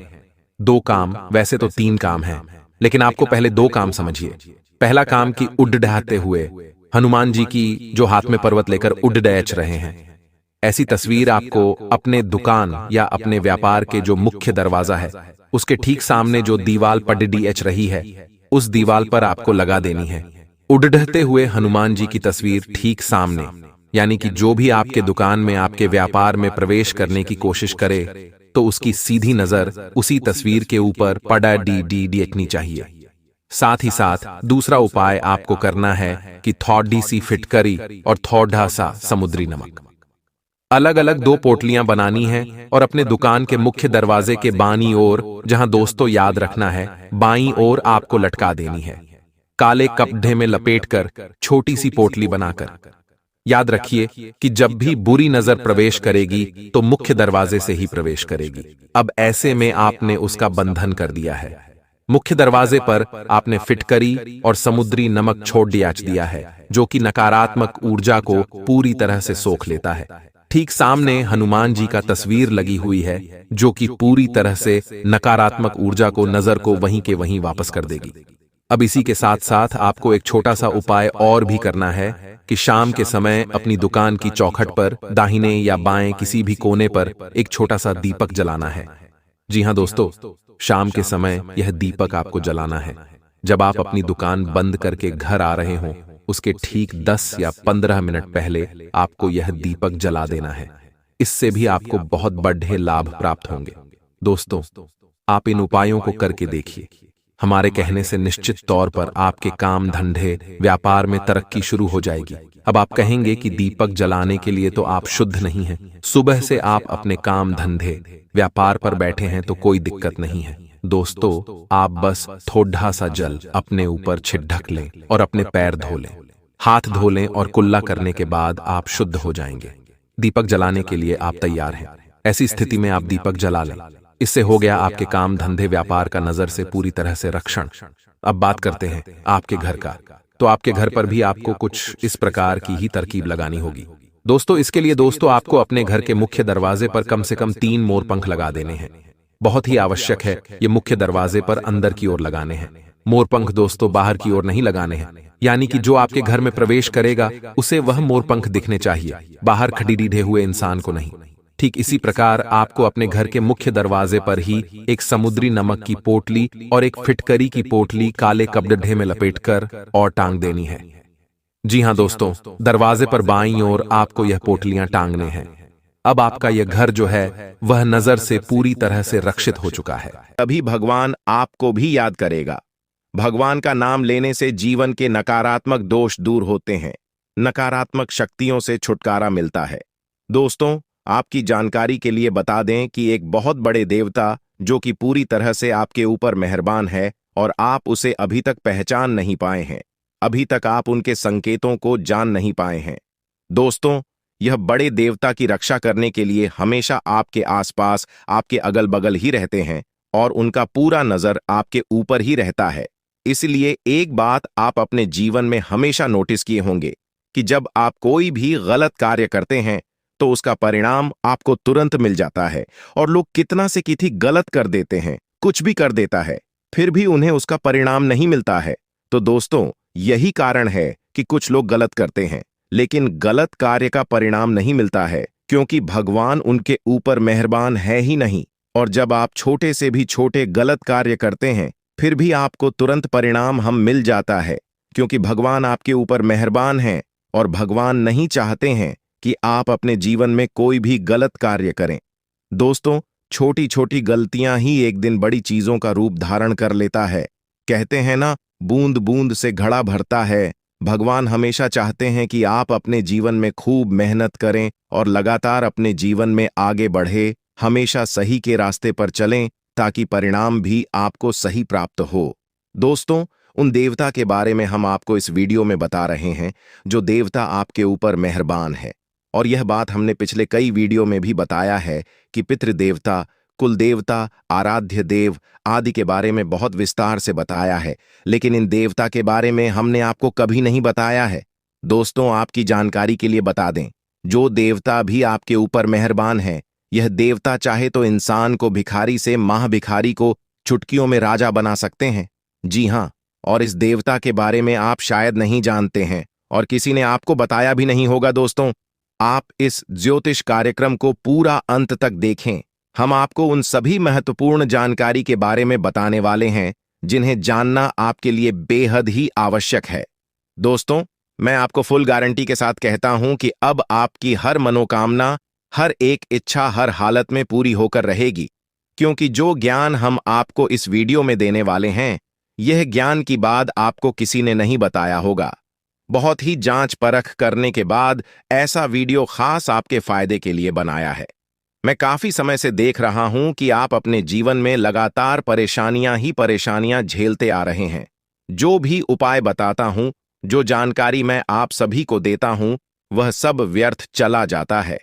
2 काम, वैसे तो 3 काम हैं, लेकिन आपको पहले 2 काम समझिए। पहला काम कि उड़ डहाते हुए हनुमान जी की जो हाथ में पर्वत लेकर उड़ डैच रहे हैं, ऐसी तस्वीर आपको अपने दुकान या अपने व्यापार के जो मुख्य दरवाजा है उसके ठीक सामने जो दीवाल पडडी एच रही है, उस दीवाल पर आपको लगा देनी है। उड़ढते हुए हनुमान जी की तस्वीर ठीक सामने, यानी कि जो भी आपके दुकान में, आपके व्यापार में प्रवेश करने की कोशिश करे तो उसकी सीधी नजर उसी तस्वीर के ऊपर पड़ा डी देखनी चाहिए। साथ ही साथ दूसरा उपाय आपको करना है कि थोड़ी सी फिटकरी और थोड़ा सा समुद्री नमक, अलग अलग 2 पोटलियां बनानी है और अपने दुकान के मुख्य दरवाजे के बाईं ओर, जहां दोस्तों याद रखना है, बाईं ओर आपको लटका देनी है, काले कपड़े में लपेटकर छोटी सी पोटली बनाकर। याद रखिए कि जब भी बुरी नजर प्रवेश करेगी तो मुख्य दरवाजे से ही प्रवेश करेगी। अब ऐसे में आपने उसका बंधन कर दिया है। मुख्य दरवाजे पर आपने फिटकरी और समुद्री नमक छोड़ दिया है, जो कि नकारात्मक ऊर्जा को पूरी तरह से सोख लेता है। ठीक सामने हनुमान जी का तस्वीर लगी हुई है, जो कि पूरी तरह से नकारात्मक ऊर्जा को, नजर को वहीं के वहीं वापस कर देगी। अब इसी के साथ साथ आपको एक छोटा सा उपाय और भी करना है कि शाम के समय अपनी दुकान की चौखट पर दाहिने या बाएं किसी भी कोने पर एक छोटा सा दीपक जलाना है। जी हाँ दोस्तों, शाम के समय यह दीपक आपको जलाना है। जब आप अपनी दुकान बंद करके घर आ रहे हों, उसके ठीक 10 या 15 मिनट पहले आपको यह दीपक जला देना है। इससे भी आपको बहुत बड़े लाभ प्राप्त होंगे। दोस्तों, आप इन उपायों को करके देखिए। हमारे कहने से निश्चित तौर पर आपके काम धंधे व्यापार में तरक्की शुरू हो जाएगी। अब आप कहेंगे कि दीपक जलाने के लिए तो आप शुद्ध नहीं हैं। सुबह से आप अपने काम धंधे व्यापार पर बैठे हैं तो कोई दिक्कत नहीं है। दोस्तों, आप बस थोड़ा सा जल अपने ऊपर छिड़क लें और अपने पैर धो लें, हाथ धो लें और कुल्ला करने के बाद आप शुद्ध हो जाएंगे। दीपक जलाने के लिए आप तैयार हैं। ऐसी स्थिति में आप दीपक जला लें। इससे हो गया आपके काम धंधे व्यापार का नजर से पूरी तरह से रक्षण। अब बात करते हैं आपके घर का। तो आपके घर पर भी आपको कुछ इस प्रकार की ही तरकीब लगानी होगी। दोस्तों, इसके लिए आपको अपने घर के मुख्य दरवाजे पर कम से कम 3 मोर पंख लगा देने हैं। बहुत ही आवश्यक है, ये मुख्य दरवाजे पर अंदर की ओर लगाने हैं। मोर पंख दोस्तों बाहर की ओर नहीं लगाने हैं, यानी कि जो आपके घर में प्रवेश करेगा उसे वह मोर पंख दिखने चाहिए, बाहर खड़ीडे हुए इंसान को नहीं। ठीक इसी प्रकार आपको अपने घर के मुख्य दरवाजे पर ही एक समुद्री नमक की पोटली और एक फिटकरी की पोटली काले कपड़े में लपेटकर और टांग देनी है। जी हाँ दोस्तों, दरवाजे पर बाईं ओर आपको यह पोटलियां टांगने हैं। अब आपका यह घर जो है वह नजर से पूरी तरह से रक्षित हो चुका है। तभी भगवान आपको भी याद करेगा। भगवान का नाम लेने से जीवन के नकारात्मक दोष दूर होते हैं, नकारात्मक शक्तियों से छुटकारा मिलता है। दोस्तों, आपकी जानकारी के लिए बता दें कि एक बहुत बड़े देवता जो कि पूरी तरह से आपके ऊपर मेहरबान है और आप उसे अभी तक पहचान नहीं पाए हैं, अभी तक आप उनके संकेतों को जान नहीं पाए हैं। दोस्तों, यह बड़े देवता की रक्षा करने के लिए हमेशा आपके आसपास, आपके अगल बगल ही रहते हैं और उनका पूरा नजर आपके ऊपर ही रहता है। इसलिए एक बात आप अपने जीवन में हमेशा नोटिस किए होंगे कि जब आप कोई भी गलत कार्य करते हैं तो उसका परिणाम आपको तुरंत मिल जाता है। और लोग कितना से कितनी गलत कर देते हैं, कुछ भी कर देता है, फिर भी उन्हें उसका परिणाम नहीं मिलता है। तो दोस्तों, यही कारण है कि कुछ लोग गलत करते हैं लेकिन गलत कार्य का परिणाम नहीं मिलता है, क्योंकि भगवान उनके ऊपर मेहरबान है ही नहीं। और जब आप छोटे से भी छोटे गलत कार्य करते हैं फिर भी आपको तुरंत परिणाम हम मिल जाता है, क्योंकि भगवान आपके ऊपर मेहरबान हैं और भगवान नहीं चाहते हैं कि आप अपने जीवन में कोई भी गलत कार्य करें। दोस्तों, छोटी छोटी गलतियां ही एक दिन बड़ी चीजों का रूप धारण कर लेता है। कहते हैं ना, बूंद बूंद से घड़ा भरता है। भगवान हमेशा चाहते हैं कि आप अपने जीवन में खूब मेहनत करें और लगातार अपने जीवन में आगे बढ़े, हमेशा सही के रास्ते पर चलें ताकि परिणाम भी आपको सही प्राप्त हो। दोस्तों, उन देवता के बारे में हम आपको इस वीडियो में बता रहे हैं जो देवता आपके ऊपर मेहरबान है। और यह बात हमने पिछले कई वीडियो में भी बताया है कि पितृदेवता, कुल देवता, आराध्य देव आदि के बारे में बहुत विस्तार से बताया है, लेकिन इन देवता के बारे में हमने आपको कभी नहीं बताया है। दोस्तों, आपकी जानकारी के लिए बता दें, जो देवता भी आपके ऊपर मेहरबान है, यह देवता चाहे तो इंसान को भिखारी से महाभिखारी को चुटकियों में राजा बना सकते हैं। जी हाँ, और इस देवता के बारे में आप शायद नहीं जानते हैं और किसी ने आपको बताया भी नहीं होगा। दोस्तों, आप इस ज्योतिष कार्यक्रम को पूरा अंत तक देखें। हम आपको उन सभी महत्वपूर्ण जानकारी के बारे में बताने वाले हैं जिन्हें जानना आपके लिए बेहद ही आवश्यक है। दोस्तों, मैं आपको फुल गारंटी के साथ कहता हूं कि अब आपकी हर मनोकामना, हर एक इच्छा हर हालत में पूरी होकर रहेगी, क्योंकि जो ज्ञान हम आपको इस वीडियो में देने वाले हैं, यह ज्ञान की बात आपको किसी ने नहीं बताया होगा। बहुत ही जांच परख करने के बाद ऐसा वीडियो खास आपके फायदे के लिए बनाया है। मैं काफी समय से देख रहा हूं कि आप अपने जीवन में लगातार परेशानियां झेलते आ रहे हैं। जो भी उपाय बताता हूं, जो जानकारी मैं आप सभी को देता हूं, वह सब व्यर्थ चला जाता है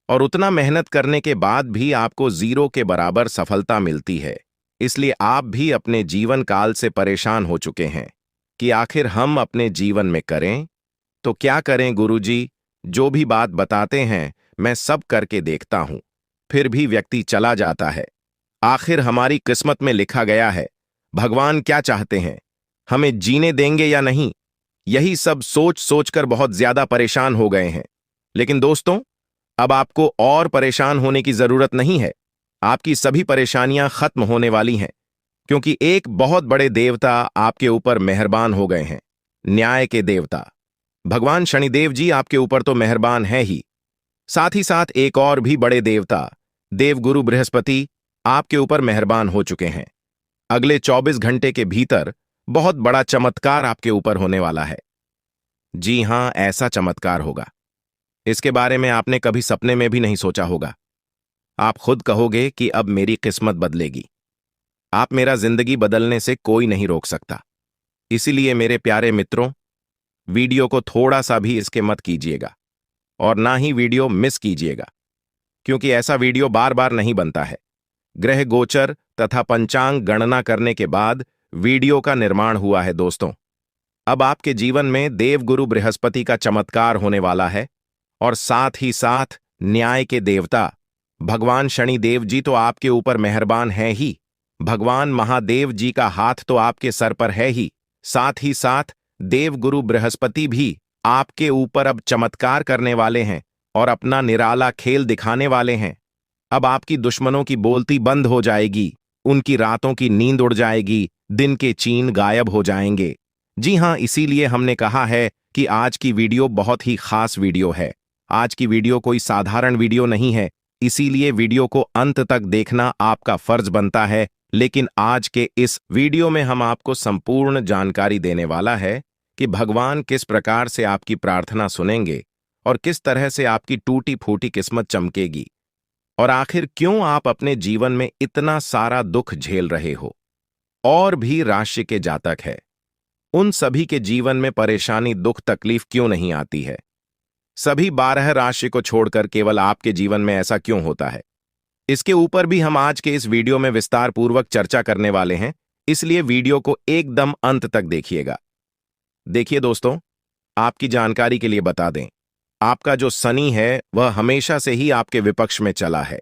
और उतना मेहनत करने के बाद भी आपको जीरो के बराबर सफलता मिलती है। इसलिए आप भी अपने जीवन काल से परेशान हो चुके हैं कि आखिर हम अपने जीवन में करें तो क्या करें गुरुजी। जो भी बात बताते हैं मैं सब करके देखता हूं, फिर भी व्यक्ति चला जाता है। आखिर हमारी किस्मत में लिखा गया है, भगवान क्या चाहते हैं, हमें जीने देंगे या नहीं, यही सब सोच सोचकर बहुत ज्यादा परेशान हो गए हैं। लेकिन दोस्तों, अब आपको और परेशान होने की जरूरत नहीं है। आपकी सभी परेशानियां खत्म होने वाली हैं, क्योंकि एक बहुत बड़े देवता आपके ऊपर मेहरबान हो गए हैं। न्याय के देवता भगवान शनिदेव जी आपके ऊपर तो मेहरबान है ही, साथ ही साथ एक और भी बड़े देवता देवगुरु बृहस्पति आपके ऊपर मेहरबान हो चुके हैं। अगले 24 घंटे के भीतर बहुत बड़ा चमत्कार आपके ऊपर होने वाला है। जी हां, ऐसा चमत्कार होगा, इसके बारे में आपने कभी सपने में भी नहीं सोचा होगा। आप खुद कहोगे कि अब मेरी किस्मत बदलेगी। आप मेरा जिंदगी बदलने से कोई नहीं रोक सकता। इसीलिए मेरे प्यारे मित्रों, वीडियो को थोड़ा सा भी इसके मत कीजिएगा और ना ही वीडियो मिस कीजिएगा, क्योंकि ऐसा वीडियो बार बार नहीं बनता है। ग्रह गोचर तथा पंचांग गणना करने के बाद वीडियो का निर्माण हुआ है। दोस्तों, अब आपके जीवन में देवगुरु बृहस्पति का चमत्कार होने वाला है और साथ ही साथ न्याय के देवता भगवान शनिदेव जी तो आपके ऊपर मेहरबान है ही, भगवान महादेव जी का हाथ तो आपके सर पर है ही, साथ ही साथ देवगुरु बृहस्पति भी आपके ऊपर अब चमत्कार करने वाले हैं और अपना निराला खेल दिखाने वाले हैं। अब आपकी दुश्मनों की बोलती बंद हो जाएगी, उनकी रातों की नींद उड़ जाएगी, दिन के चैन गायब हो जाएंगे। जी हां, इसीलिए हमने कहा है कि आज की वीडियो बहुत ही खास वीडियो है। आज की वीडियो कोई साधारण वीडियो नहीं है, इसीलिए वीडियो को अंत तक देखना आपका फर्ज बनता है। लेकिन आज के इस वीडियो में हम आपको संपूर्ण जानकारी देने वाला है कि भगवान किस प्रकार से आपकी प्रार्थना सुनेंगे और किस तरह से आपकी टूटी फूटी किस्मत चमकेगी, और आखिर क्यों आप अपने जीवन में इतना सारा दुख झेल रहे हो। और भी राशि के जातक है, उन सभी के जीवन में परेशानी, दुख, तकलीफ क्यों नहीं आती है। सभी 12 राशि को छोड़कर केवल आपके जीवन में ऐसा क्यों होता है, इसके ऊपर भी हम आज के इस वीडियो में विस्तार पूर्वक चर्चा करने वाले हैं, इसलिए वीडियो को एकदम अंत तक देखिएगा। देखिए दोस्तों, आपकी जानकारी के लिए बता दें, आपका जो शनि है वह हमेशा से ही आपके विपक्ष में चला है।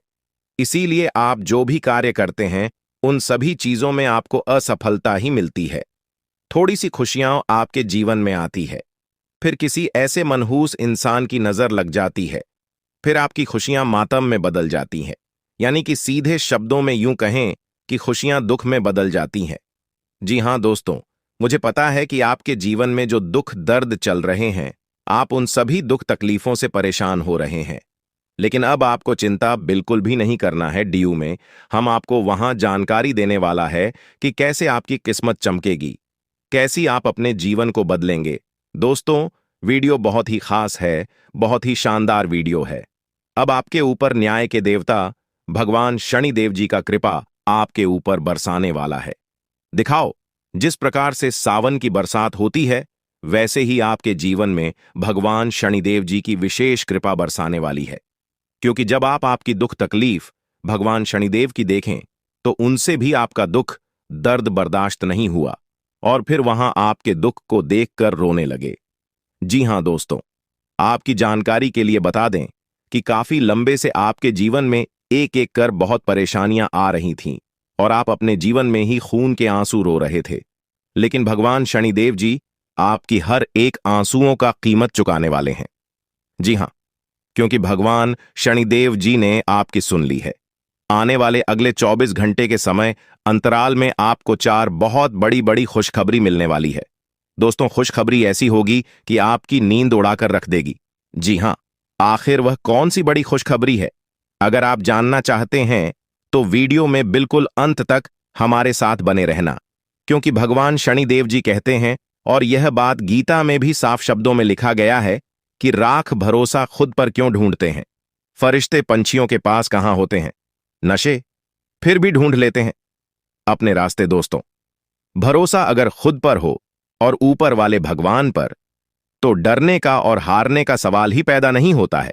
इसीलिए आप जो भी कार्य करते हैं उन सभी चीजों में आपको असफलता ही मिलती है। थोड़ी सी खुशियां आपके जीवन में आती है, फिर किसी ऐसे मनहूस इंसान की नजर लग जाती है, फिर आपकी खुशियां मातम में बदल जाती हैं। यानी कि सीधे शब्दों में यूं कहें कि खुशियां दुख में बदल जाती हैं। जी हां दोस्तों, मुझे पता है कि आपके जीवन में जो दुख दर्द चल रहे हैं, आप उन सभी दुख तकलीफों से परेशान हो रहे हैं। लेकिन अब आपको चिंता बिल्कुल भी नहीं करना है। डीयू में हम आपको वहां जानकारी देने वाला है कि कैसे आपकी किस्मत चमकेगी, कैसी आप अपने जीवन को बदलेंगे। दोस्तों, वीडियो बहुत ही खास है, बहुत ही शानदार वीडियो है। अब आपके ऊपर न्याय के देवता भगवान शनिदेव जी का कृपा आपके ऊपर बरसाने वाला है। दिखाओ, जिस प्रकार से सावन की बरसात होती है, वैसे ही आपके जीवन में भगवान शनिदेव जी की विशेष कृपा बरसाने वाली है। क्योंकि जब आप आपकी दुख तकलीफ भगवान शनिदेव की देखें तो उनसे भी आपका दुख दर्द बर्दाश्त नहीं हुआ और फिर वहां आपके दुख को देखकर रोने लगे। जी हां दोस्तों, आपकी जानकारी के लिए बता दें कि काफी लंबे से आपके जीवन में एक एक कर बहुत परेशानियां आ रही थीं और आप अपने जीवन में ही खून के आंसू रो रहे थे। लेकिन भगवान शनिदेव जी आपकी हर एक आंसुओं का कीमत चुकाने वाले हैं। जी हां, क्योंकि भगवान शनिदेव जी ने आपकी सुन ली है। आने वाले अगले 24 घंटे के समय अंतराल में आपको 4 बहुत बड़ी बड़ी खुशखबरी मिलने वाली है। दोस्तों, खुशखबरी ऐसी होगी कि आपकी नींद उड़ाकर रख देगी। जी हां, आखिर वह कौन सी बड़ी खुशखबरी है? अगर आप जानना चाहते हैं तो वीडियो में बिल्कुल अंत तक हमारे साथ बने रहना, क्योंकि भगवान शनिदेव जी कहते हैं, और यह बात गीता में भी साफ शब्दों में लिखा गया है कि राख भरोसा खुद पर क्यों ढूंढते हैं, फरिश्ते पंछियों के पास कहां होते हैं, नशे फिर भी ढूंढ लेते हैं अपने रास्ते। दोस्तों, भरोसा अगर खुद पर हो और ऊपर वाले भगवान पर, तो डरने का और हारने का सवाल ही पैदा नहीं होता है।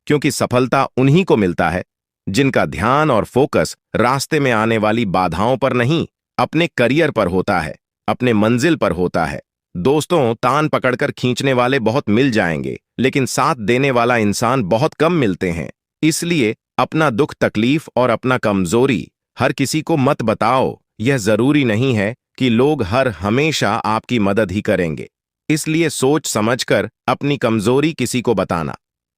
क्योंकि सफलता उन्हीं को मिलता है जिनका ध्यान और फोकस रास्ते में आने वाली बाधाओं पर नहीं, अपने करियर पर होता है, अपने मंजिल पर होता है। दोस्तों, तान पकड़कर खींचने वाले बहुत मिल जाएंगे, लेकिन साथ देने वाला इंसान बहुत कम मिलते हैं। इसलिए अपना दुख तकलीफ और अपना कमजोरी हर किसी को मत बताओ। यह जरूरी नहीं है कि लोग हर हमेशा आपकी मदद ही करेंगे। इसलिए सोच समझकर अपनी कमजोरी किसी को बताना।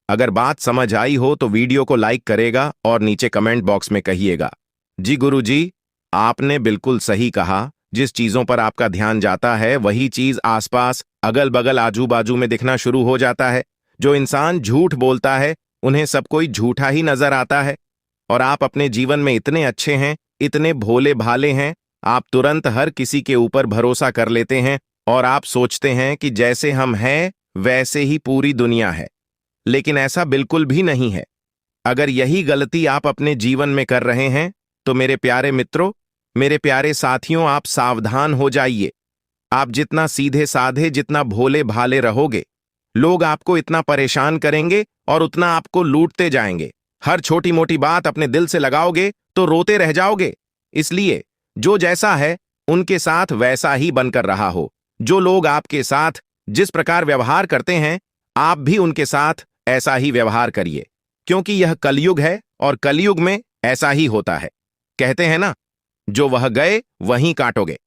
अगर बात समझ आई हो तो वीडियो को लाइक करेगा और नीचे कमेंट बॉक्स में कहिएगा, जी गुरुजी, आपने बिल्कुल सही कहा। जिस चीजों पर आपका ध्यान जाता है वही चीज आसपास अगल बगल आजू बाजू में दिखना शुरू हो जाता है। जो इंसान झूठ बोलता है उन्हें सब कोई झूठा ही नजर आता है। और आप अपने जीवन में इतने अच्छे हैं, इतने भोले भाले हैं, आप तुरंत हर किसी के ऊपर भरोसा कर लेते हैं और आप सोचते हैं कि जैसे हम हैं वैसे ही पूरी दुनिया है। लेकिन ऐसा बिल्कुल भी नहीं है। अगर यही गलती आप अपने जीवन में कर रहे हैं तो मेरे प्यारे मित्रों, मेरे प्यारे साथियों, आप सावधान हो जाइए। आप जितना सीधे साधे, जितना भोले भाले रहोगे, लोग आपको इतना परेशान करेंगे और उतना आपको लूटते जाएंगे। हर छोटी मोटी बात अपने दिल से लगाओगे तो रोते रह जाओगे। इसलिए जो जैसा है उनके साथ वैसा ही बनकर रहा हो। जो लोग आपके साथ जिस प्रकार व्यवहार करते हैं, आप भी उनके साथ ऐसा ही व्यवहार करिए, क्योंकि यह कलयुग है और कलयुग में ऐसा ही होता है। कहते हैं ना, जो वह गए वहीं काटोगे।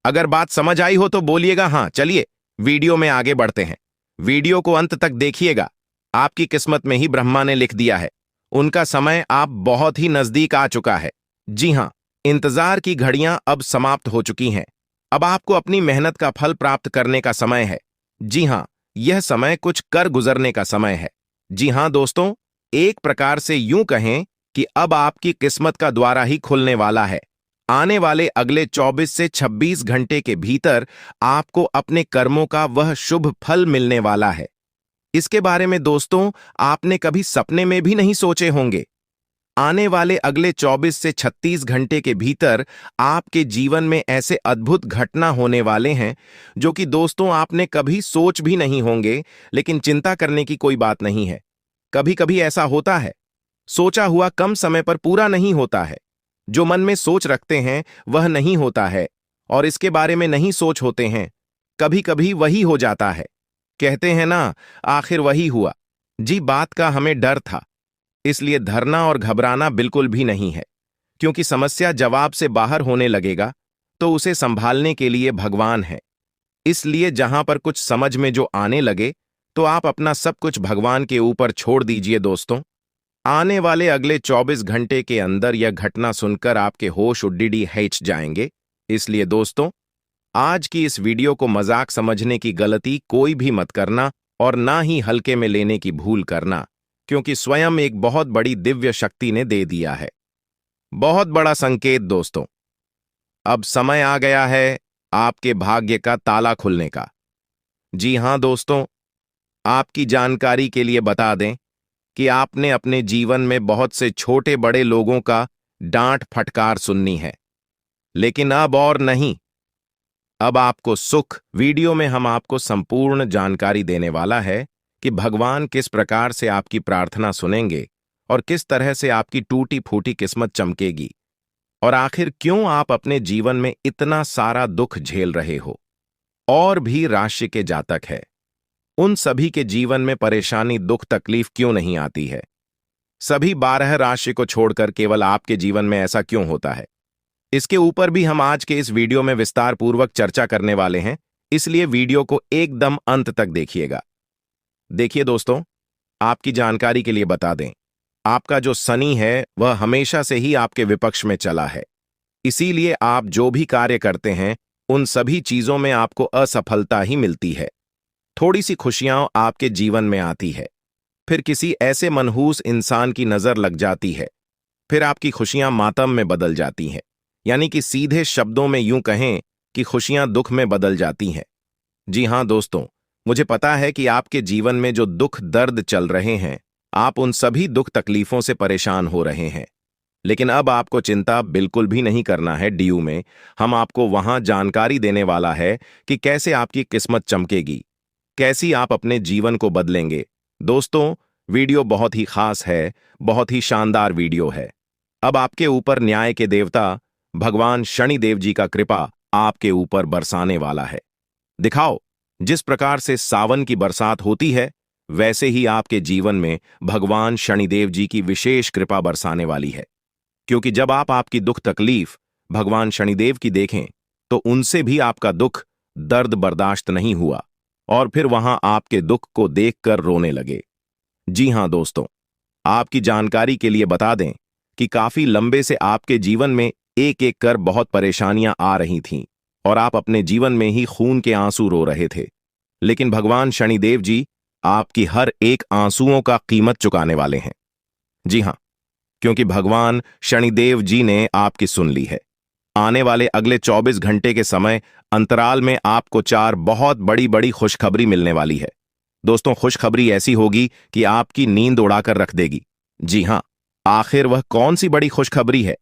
अगर बात समझ आई हो तो बोलिएगा हाँ। चलिए वीडियो में आगे बढ़ते हैं। वीडियो को अंत तक देखिएगा। आपकी किस्मत में ही ब्रह्मा ने लिख दिया है, उनका समय आप बहुत ही नजदीक आ चुका है। जी हां, इंतजार की घड़ियां अब समाप्त हो चुकी हैं। अब आपको अपनी मेहनत का फल प्राप्त करने का समय है। जी हां, यह समय कुछ कर गुजरने का समय है। जी हाँ दोस्तों, एक प्रकार से यूं कहें कि अब आपकी किस्मत का द्वारा ही खुलने वाला है। आने वाले अगले 24 से 26 घंटे के भीतर आपको अपने कर्मों का वह शुभ फल मिलने वाला है। इसके बारे में दोस्तों आपने कभी सपने में भी नहीं सोचे होंगे। आने वाले अगले 24 से 36 घंटे के भीतर आपके जीवन में ऐसे अद्भुत घटना होने वाले हैं जो कि दोस्तों आपने कभी सोच भी नहीं होंगे, लेकिन चिंता करने की कोई बात नहीं है। कभी कभी ऐसा होता है, सोचा हुआ कम समय पर पूरा नहीं होता है। जो मन में सोच रखते हैं वह नहीं होता है, और इसके बारे में नहीं सोच होते हैं, कभी कभी वही हो जाता है। कहते हैं ना, आखिर वही हुआ। जी, बात का हमें डर था, इसलिए धरना और घबराना बिल्कुल भी नहीं है, क्योंकि समस्या जवाब से बाहर होने लगेगा तो उसे संभालने के लिए भगवान है। इसलिए जहां पर कुछ समझ में जो आने लगे तो आप अपना सब कुछ भगवान के ऊपर छोड़ दीजिए दोस्तों। आने वाले अगले 24 घंटे के अंदर यह घटना सुनकर आपके होश उड्डी हिच जाएंगे। इसलिए दोस्तों, आज की इस वीडियो को मजाक समझने की गलती कोई भी मत करना, और ना ही हल्के में लेने की भूल करना, क्योंकि स्वयं एक बहुत बड़ी दिव्य शक्ति ने दे दिया है। बहुत बड़ा संकेत दोस्तों। अब समय आ गया है आपके भाग्य का ताला खुलने का। जी हां दोस्तों, आपकी जानकारी के लिए बता दें कि आपने अपने जीवन में बहुत से छोटे बड़े लोगों का डांट फटकार सुननी है, लेकिन अब और नहीं। अब आपको सुख। वीडियो में हम आपको संपूर्ण जानकारी देने वाला है कि भगवान किस प्रकार से आपकी प्रार्थना सुनेंगे और किस तरह से आपकी टूटी फूटी किस्मत चमकेगी, और आखिर क्यों आप अपने जीवन में इतना सारा दुख झेल रहे हो। और भी राशि के जातक है, उन सभी के जीवन में परेशानी दुख तकलीफ क्यों नहीं आती है। सभी 12 राशि को छोड़कर केवल आपके जीवन में ऐसा क्यों होता है, इसके ऊपर भी हम आज के इस वीडियो में विस्तार पूर्वक चर्चा करने वाले हैं। इसलिए वीडियो को एकदम अंत तक देखिएगा। देखिए दोस्तों, आपकी जानकारी के लिए बता दें, आपका जो शनि है वह हमेशा से ही आपके विपक्ष में चला है। इसीलिए आप जो भी कार्य करते हैं उन सभी चीजों में आपको असफलता ही मिलती है। थोड़ी सी खुशियां आपके जीवन में आती है, फिर किसी ऐसे मनहूस इंसान की नजर लग जाती है, फिर आपकी खुशियां मातम में बदल जाती हैं। यानी कि सीधे शब्दों में यूं कहें कि खुशियां दुख में बदल जाती हैं। जी हां दोस्तों, मुझे पता है कि आपके जीवन में जो दुख दर्द चल रहे हैं, आप उन सभी दुख तकलीफों से परेशान हो रहे हैं। लेकिन अब आपको चिंता बिल्कुल भी नहीं करना है। डीयू में हम आपको वहां जानकारी देने वाला है कि कैसे आपकी किस्मत चमकेगी, कैसी आप अपने जीवन को बदलेंगे। दोस्तों, वीडियो बहुत ही खास है, बहुत ही शानदार वीडियो है। अब आपके ऊपर न्याय के देवता भगवान शनिदेव जी का कृपा आपके ऊपर बरसाने वाला है। दिखाओ, जिस प्रकार से सावन की बरसात होती है, वैसे ही आपके जीवन में भगवान शनिदेव जी की विशेष कृपा बरसाने वाली है। क्योंकि जब आप आपकी दुख तकलीफ भगवान शनिदेव की देखें तो उनसे भी आपका दुख दर्द बर्दाश्त नहीं हुआ, और फिर वहां आपके दुख को देखकर रोने लगे। जी हां दोस्तों, आपकी जानकारी के लिए बता दें कि काफी लंबे से आपके जीवन में एक एक कर बहुत परेशानियां आ रही थीं, और आप अपने जीवन में ही खून के आंसू रो रहे थे। लेकिन भगवान शनिदेव जी आपकी हर एक आंसुओं का कीमत चुकाने वाले हैं। जी हां, क्योंकि भगवान शनिदेव जी ने आपकी सुन ली है। आने वाले अगले 24 घंटे के समय अंतराल में आपको 4 बहुत बड़ी बड़ी खुशखबरी मिलने वाली है। दोस्तों, खुशखबरी ऐसी होगी कि आपकी नींद उड़ाकर रख देगी। जी हां, आखिर वह कौन सी बड़ी खुशखबरी है?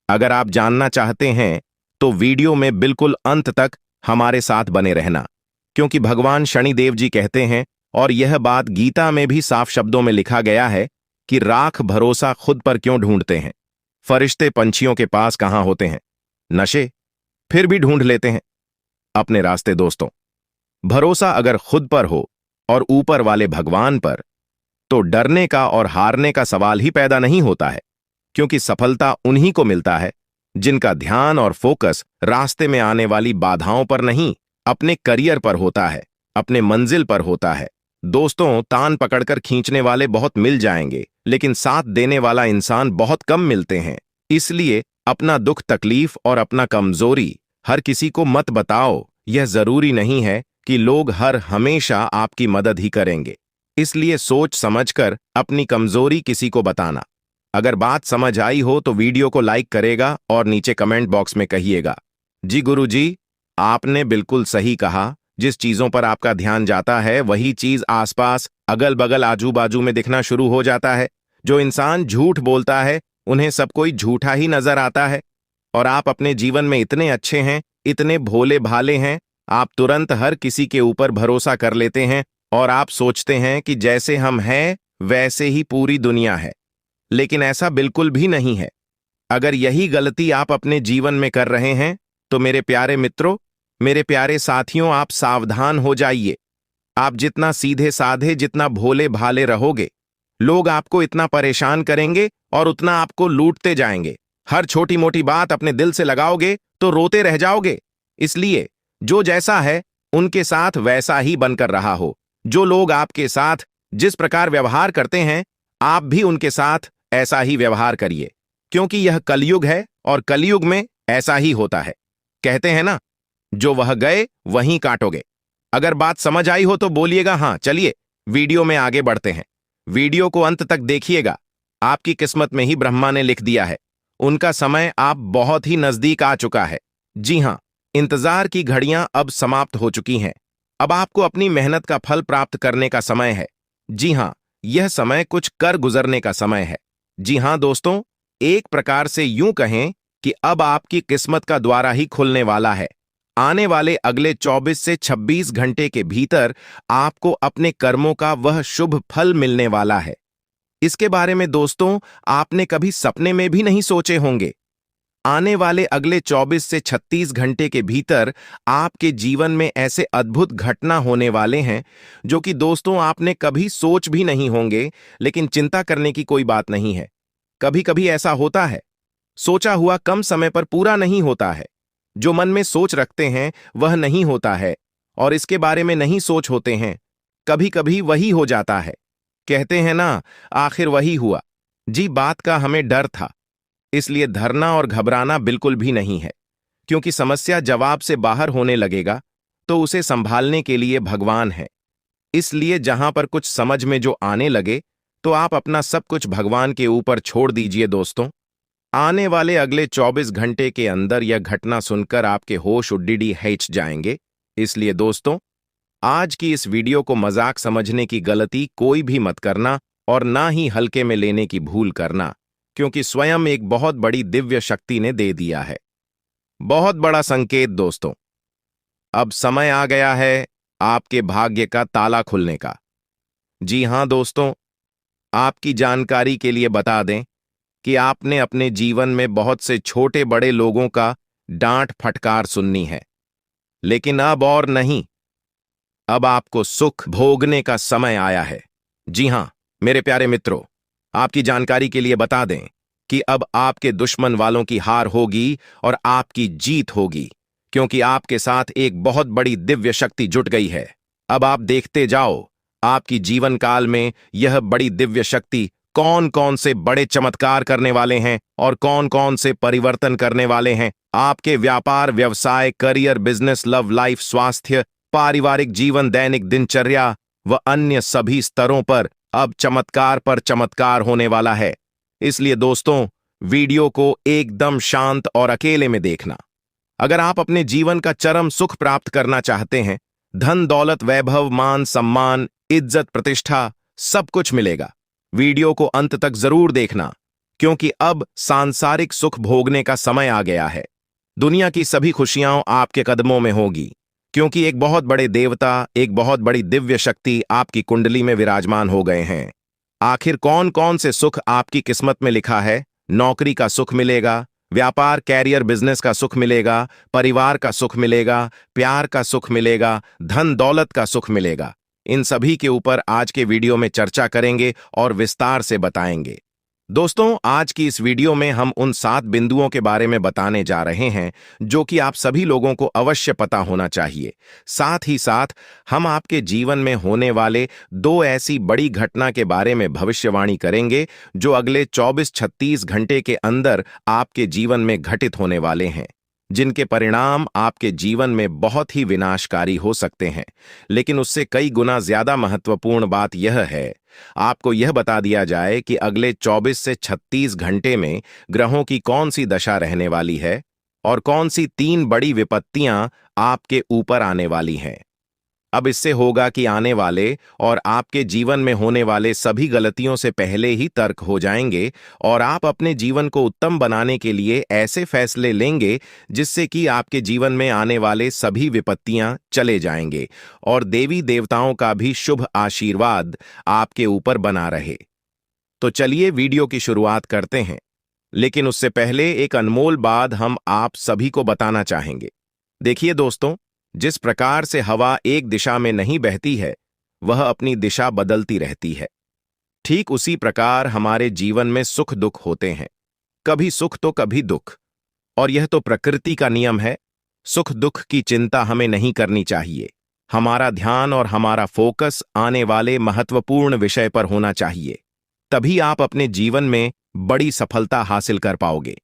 अगर आप जानना चाहते हैं तो वीडियो में बिल्कुल अंत तक हमारे साथ बने रहना, क्योंकि भगवान शनिदेव जी कहते हैं, और यह बात गीता में भी साफ शब्दों में लिखा गया है कि राख भरोसा खुद पर क्यों ढूंढते हैं? फरिश्ते पंछियों के पास कहां होते हैं? नशे, फिर भी ढूंढ लेते हैं अपने रास्ते। दोस्तों, भरोसा अगर खुद पर हो और ऊपर वाले भगवान पर, तो डरने का और हारने का सवाल ही पैदा नहीं होता है। क्योंकि सफलता उन्हीं को मिलता है जिनका ध्यान और फोकस रास्ते में आने वाली बाधाओं पर नहीं, अपने करियर पर होता है, अपने मंजिल पर होता है। दोस्तों, तान पकड़कर खींचने वाले बहुत मिल जाएंगे, लेकिन साथ देने वाला इंसान बहुत कम मिलते हैं। इसलिए अपना दुख तकलीफ और अपना कमजोरी हर किसी को मत बताओ। यह जरूरी नहीं है कि लोग हर हमेशा आपकी मदद ही करेंगे। इसलिए सोच समझकर अपनी कमजोरी किसी को बताना। अगर बात समझ आई हो तो वीडियो को लाइक करेगा और नीचे कमेंट बॉक्स में कहिएगा, जी गुरुजी, आपने बिल्कुल सही कहा। जिस चीजों पर आपका ध्यान जाता है वही चीज आसपास, अगल बगल, आजू बाजू में दिखना शुरू हो जाता है। जो इंसान झूठ बोलता है उन्हें सब कोई झूठा ही नजर आता है। और आप अपने जीवन में इतने अच्छे हैं, इतने भोले भाले हैं, आप तुरंत हर किसी के ऊपर भरोसा कर लेते हैं और आप सोचते हैं कि जैसे हम हैं वैसे ही पूरी दुनिया है। लेकिन ऐसा बिल्कुल भी नहीं है। अगर यही गलती आप अपने जीवन में कर रहे हैं तो मेरे प्यारे मित्रों, मेरे प्यारे साथियों, आप सावधान हो जाइए। आप जितना सीधे साधे, जितना भोले भाले रहोगे, लोग आपको इतना परेशान करेंगे और उतना आपको लूटते जाएंगे। हर छोटी मोटी बात अपने दिल से लगाओगे तो रोते रह जाओगे। इसलिए जो जैसा है उनके साथ वैसा ही बनकर रहा हो। जो लोग आपके साथ जिस प्रकार व्यवहार करते हैं, आप भी उनके साथ ऐसा ही व्यवहार करिए, क्योंकि यह कलयुग है और कलयुग में ऐसा ही होता है। कहते हैं ना, जो वह गए वहीं काटोगे। अगर बात समझ आई हो तो बोलिएगा हाँ। चलिए वीडियो में आगे बढ़ते हैं। वीडियो को अंत तक देखिएगा। आपकी किस्मत में ही ब्रह्मा ने लिख दिया है, उनका समय आप बहुत ही नजदीक आ चुका है। जी हां, इंतजार की घड़ियां अब समाप्त हो चुकी हैं। अब आपको अपनी मेहनत का फल प्राप्त करने का समय है। जी हां, यह समय कुछ कर गुजरने का समय है। जी हां दोस्तों, एक प्रकार से यूं कहें कि अब आपकी किस्मत का द्वारा ही खुलने वाला है। आने वाले अगले 24 से 26 घंटे के भीतर आपको अपने कर्मों का वह शुभ फल मिलने वाला है। इसके बारे में दोस्तों आपने कभी सपने में भी नहीं सोचे होंगे। आने वाले अगले 24 से 36 घंटे के भीतर आपके जीवन में ऐसे अद्भुत घटना होने वाले हैं जो कि दोस्तों आपने कभी सोच भी नहीं होंगे। लेकिन चिंता करने की कोई बात नहीं है। कभी कभी ऐसा होता है, सोचा हुआ कम समय पर पूरा नहीं होता है। जो मन में सोच रखते हैं वह नहीं होता है और इसके बारे में नहीं सोच होते हैं, कभी कभी वही हो जाता है। कहते हैं ना, आखिर वही हुआ। जी, बात का हमें डर था, इसलिए धरना और घबराना बिल्कुल भी नहीं है, क्योंकि समस्या जवाब से बाहर होने लगेगा तो उसे संभालने के लिए भगवान है। इसलिए जहां पर कुछ समझ में जो आने लगे तो आप अपना सब कुछ भगवान के ऊपर छोड़ दीजिए। दोस्तों, आने वाले अगले 24 घंटे के अंदर यह घटना सुनकर आपके होश उड्डी हैच जाएंगे। इसलिए दोस्तों, आज की इस वीडियो को मजाक समझने की गलती कोई भी मत करना और ना ही हल्के में लेने की भूल करना, क्योंकि स्वयं एक बहुत बड़ी दिव्य शक्ति ने दे दिया है। बहुत बड़ा संकेत दोस्तों। अब समय आ गया है आपके भाग्य का ताला खुलने का। जी हां दोस्तों, आपकी जानकारी के लिए बता दें कि आपने अपने जीवन में बहुत से छोटे बड़े लोगों का डांट फटकार सुननी है, लेकिन अब और नहीं। अब आपको सुख भोगने का समय आया है। जी हां मेरे प्यारे मित्रों, आपकी जानकारी के लिए बता दें कि अब आपके दुश्मन वालों की हार होगी और आपकी जीत होगी, क्योंकि आपके साथ एक बहुत बड़ी दिव्य शक्ति जुट गई है। अब आप देखते जाओ आपकी जीवन काल में यह बड़ी दिव्य शक्ति कौन कौन से बड़े चमत्कार करने वाले हैं और कौन कौन से परिवर्तन करने वाले हैं। आपके व्यापार, व्यवसाय, करियर, बिजनेस, लव लाइफ, स्वास्थ्य, पारिवारिक जीवन, दैनिक दिनचर्या व अन्य सभी स्तरों पर अब चमत्कार पर चमत्कार होने वाला है। इसलिए दोस्तों, वीडियो को एकदम शांत और अकेले में देखना। अगर आप अपने जीवन का चरम सुख प्राप्त करना चाहते हैं, धन दौलत, वैभव, मान सम्मान, इज्जत, प्रतिष्ठा, सब कुछ मिलेगा। वीडियो को अंत तक जरूर देखना, क्योंकि अब सांसारिक सुख भोगने का समय आ गया है। दुनिया की सभी खुशियां आपके कदमों में होगी, क्योंकि एक बहुत बड़े देवता, एक बहुत बड़ी दिव्य शक्ति आपकी कुंडली में विराजमान हो गए हैं। आखिर कौन कौन से सुख आपकी किस्मत में लिखा है? नौकरी का सुख मिलेगा, व्यापार, कैरियर, बिजनेस का सुख मिलेगा, परिवार का सुख मिलेगा, प्यार का सुख मिलेगा, धन दौलत का सुख मिलेगा। इन सभी के ऊपर आज के वीडियो में चर्चा करेंगे और विस्तार से बताएंगे। दोस्तों, आज की इस वीडियो में हम उन 7 बिंदुओं के बारे में बताने जा रहे हैं जो कि आप सभी लोगों को अवश्य पता होना चाहिए। साथ ही साथ हम आपके जीवन में होने वाले 2 ऐसी बड़ी घटना के बारे में भविष्यवाणी करेंगे जो अगले 24-36 घंटे के अंदर आपके जीवन में घटित होने वाले हैं। जिनके परिणाम आपके जीवन में बहुत ही विनाशकारी हो सकते हैं। लेकिन उससे कई गुना ज्यादा महत्वपूर्ण बात यह है, आपको यह बता दिया जाए कि अगले 24 से 36 घंटे में ग्रहों की कौन सी दशा रहने वाली है और कौन सी 3 बड़ी विपत्तियां आपके ऊपर आने वाली हैं। अब इससे होगा कि आने वाले और आपके जीवन में होने वाले सभी गलतियों से पहले ही तर्क हो जाएंगे और आप अपने जीवन को उत्तम बनाने के लिए ऐसे फैसले लेंगे जिससे कि आपके जीवन में आने वाले सभी विपत्तियां चले जाएंगे और देवी देवताओं का भी शुभ आशीर्वाद आपके ऊपर बना रहे। तो चलिए वीडियो की शुरुआत करते हैं, लेकिन उससे पहले एक अनमोल बात हम आप सभी को बताना चाहेंगे। देखिए दोस्तों, जिस प्रकार से हवा एक दिशा में नहीं बहती है, वह अपनी दिशा बदलती रहती है। ठीक उसी प्रकार हमारे जीवन में सुख दुख होते हैं, कभी सुख तो कभी दुख, और यह तो प्रकृति का नियम है। सुख दुख की चिंता हमें नहीं करनी चाहिए। हमारा ध्यान और हमारा फोकस आने वाले महत्वपूर्ण विषय पर होना चाहिए, तभी आप अपने जीवन में बड़ी सफलता हासिल कर पाओगे।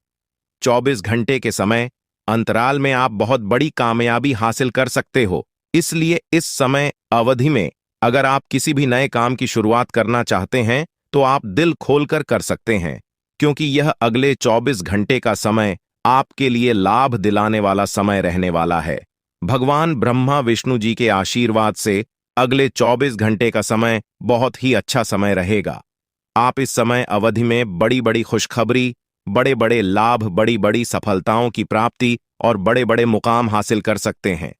24 घंटे के समय अंतराल में आप बहुत बड़ी कामयाबी हासिल कर सकते हो। इसलिए इस समय अवधि में अगर आप किसी भी नए काम की शुरुआत करना चाहते हैं तो आप दिल खोलकर कर सकते हैं, क्योंकि यह अगले 24 घंटे का समय आपके लिए लाभ दिलाने वाला समय रहने वाला है। भगवान ब्रह्मा विष्णु जी के आशीर्वाद से अगले 24 घंटे का समय बहुत ही अच्छा समय रहेगा। आप इस समय अवधि में बड़ी बड़ी खुशखबरी, बड़े बड़े लाभ, बड़ी बड़ी सफलताओं की प्राप्ति और बड़े बड़े मुकाम हासिल कर सकते हैं।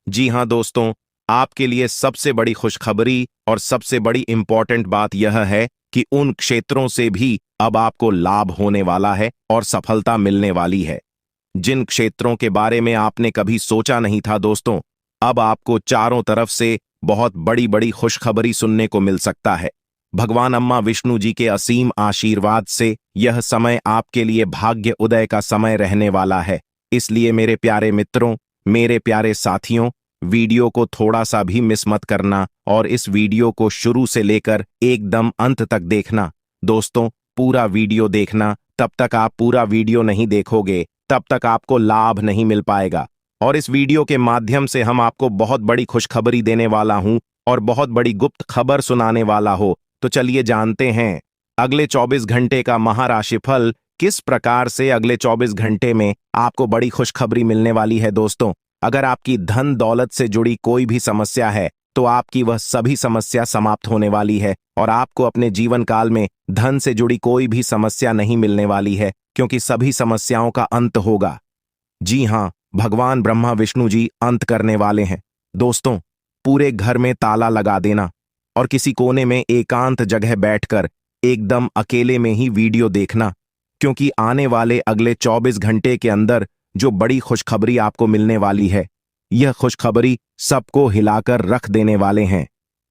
जी हां दोस्तों, आपके लिए सबसे बड़ी खुशखबरी और सबसे बड़ी इंपॉर्टेंट बात यह है कि उन क्षेत्रों से भी अब आपको लाभ होने वाला है और सफलता मिलने वाली है जिन क्षेत्रों के बारे में आपने कभी सोचा नहीं था। दोस्तों, अब आपको चारों तरफ से बहुत बड़ी बड़ी खुशखबरी सुनने को मिल सकता है। भगवान अम्मा विष्णु जी के असीम आशीर्वाद से यह समय आपके लिए भाग्य उदय का समय रहने वाला है। इसलिए मेरे प्यारे मित्रों, मेरे प्यारे साथियों, वीडियो को थोड़ा सा भी मिस मत करना और इस वीडियो को शुरू से लेकर एकदम अंत तक देखना। दोस्तों, पूरा वीडियो देखना, तब तक आप पूरा वीडियो नहीं देखोगे तब तक आपको लाभ नहीं मिल पाएगा। और इस वीडियो के माध्यम से हम आपको बहुत बड़ी खुशखबरी देने वाला हूं और बहुत बड़ी गुप्त खबर सुनाने वाला हो। तो चलिए जानते हैं अगले 24 घंटे का महाराशिफल किस प्रकार से अगले 24 घंटे में आपको बड़ी खुशखबरी मिलने वाली है। दोस्तों, अगर आपकी धन दौलत से जुड़ी कोई भी समस्या है तो आपकी वह सभी समस्या समाप्त होने वाली है और आपको अपने जीवन काल में धन से जुड़ी कोई भी समस्या नहीं मिलने वाली है, क्योंकि सभी समस्याओं का अंत होगा। जी हां, भगवान ब्रह्मा विष्णु जी अंत करने वाले हैं। दोस्तों, पूरे घर में ताला लगा देना और किसी कोने में एकांत जगह बैठकर एकदम अकेले में ही वीडियो देखना, क्योंकि आने वाले अगले 24 घंटे के अंदर जो बड़ी खुशखबरी आपको मिलने वाली है, यह खुशखबरी सबको हिलाकर रख देने वाले हैं।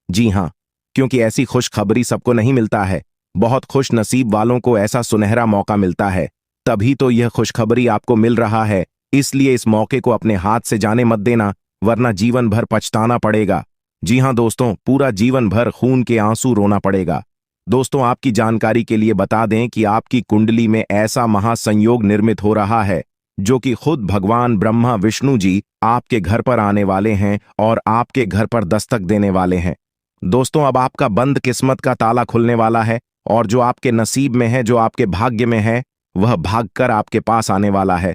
जी हां, क्योंकि ऐसी खुशखबरी सबको नहीं मिलता है। बहुत खुश नसीब वालों को ऐसा सुनहरा मौका मिलता है, तभी तो यह खुशखबरी आपको मिल रहा है। इसलिए इस मौके को अपने हाथ से जाने मत देना, वरना जीवन भर पछताना पड़ेगा। जी हां दोस्तों, पूरा जीवन भर खून के आंसू रोना पड़ेगा। दोस्तों, आपकी जानकारी के लिए बता दें कि आपकी कुंडली में ऐसा महासंयोग निर्मित हो रहा है जो कि खुद भगवान ब्रह्मा विष्णु जी आपके घर पर आने वाले हैं और आपके घर पर दस्तक देने वाले हैं। दोस्तों, अब आपका बंद किस्मत का ताला खुलने वाला है और जो आपके नसीब में है, जो आपके भाग्य में है, वह भागकर आपके पास आने वाला है।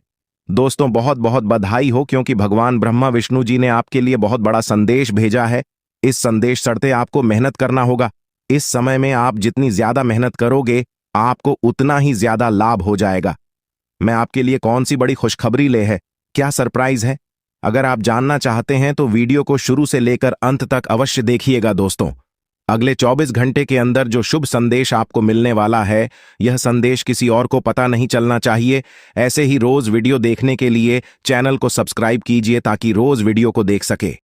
दोस्तों, बहुत बहुत बधाई हो, क्योंकि भगवान ब्रह्मा विष्णु जी ने आपके लिए बहुत बड़ा संदेश भेजा है। इस संदेश चढ़ते आपको मेहनत करना होगा। इस समय में आप जितनी ज्यादा मेहनत करोगे, आपको उतना ही ज्यादा लाभ हो जाएगा। मैं आपके लिए कौन सी बड़ी खुशखबरी ले है, क्या सरप्राइज है? अगर आप जानना चाहते हैं तो वीडियो को शुरू से लेकर अंत तक अवश्य देखिएगा। दोस्तों, अगले 24 घंटे के अंदर जो शुभ संदेश आपको मिलने वाला है, यह संदेश किसी और को पता नहीं चलना चाहिए। ऐसे ही रोज वीडियो देखने के लिए चैनल को सब्सक्राइब कीजिए ताकि रोज वीडियो को देख सके।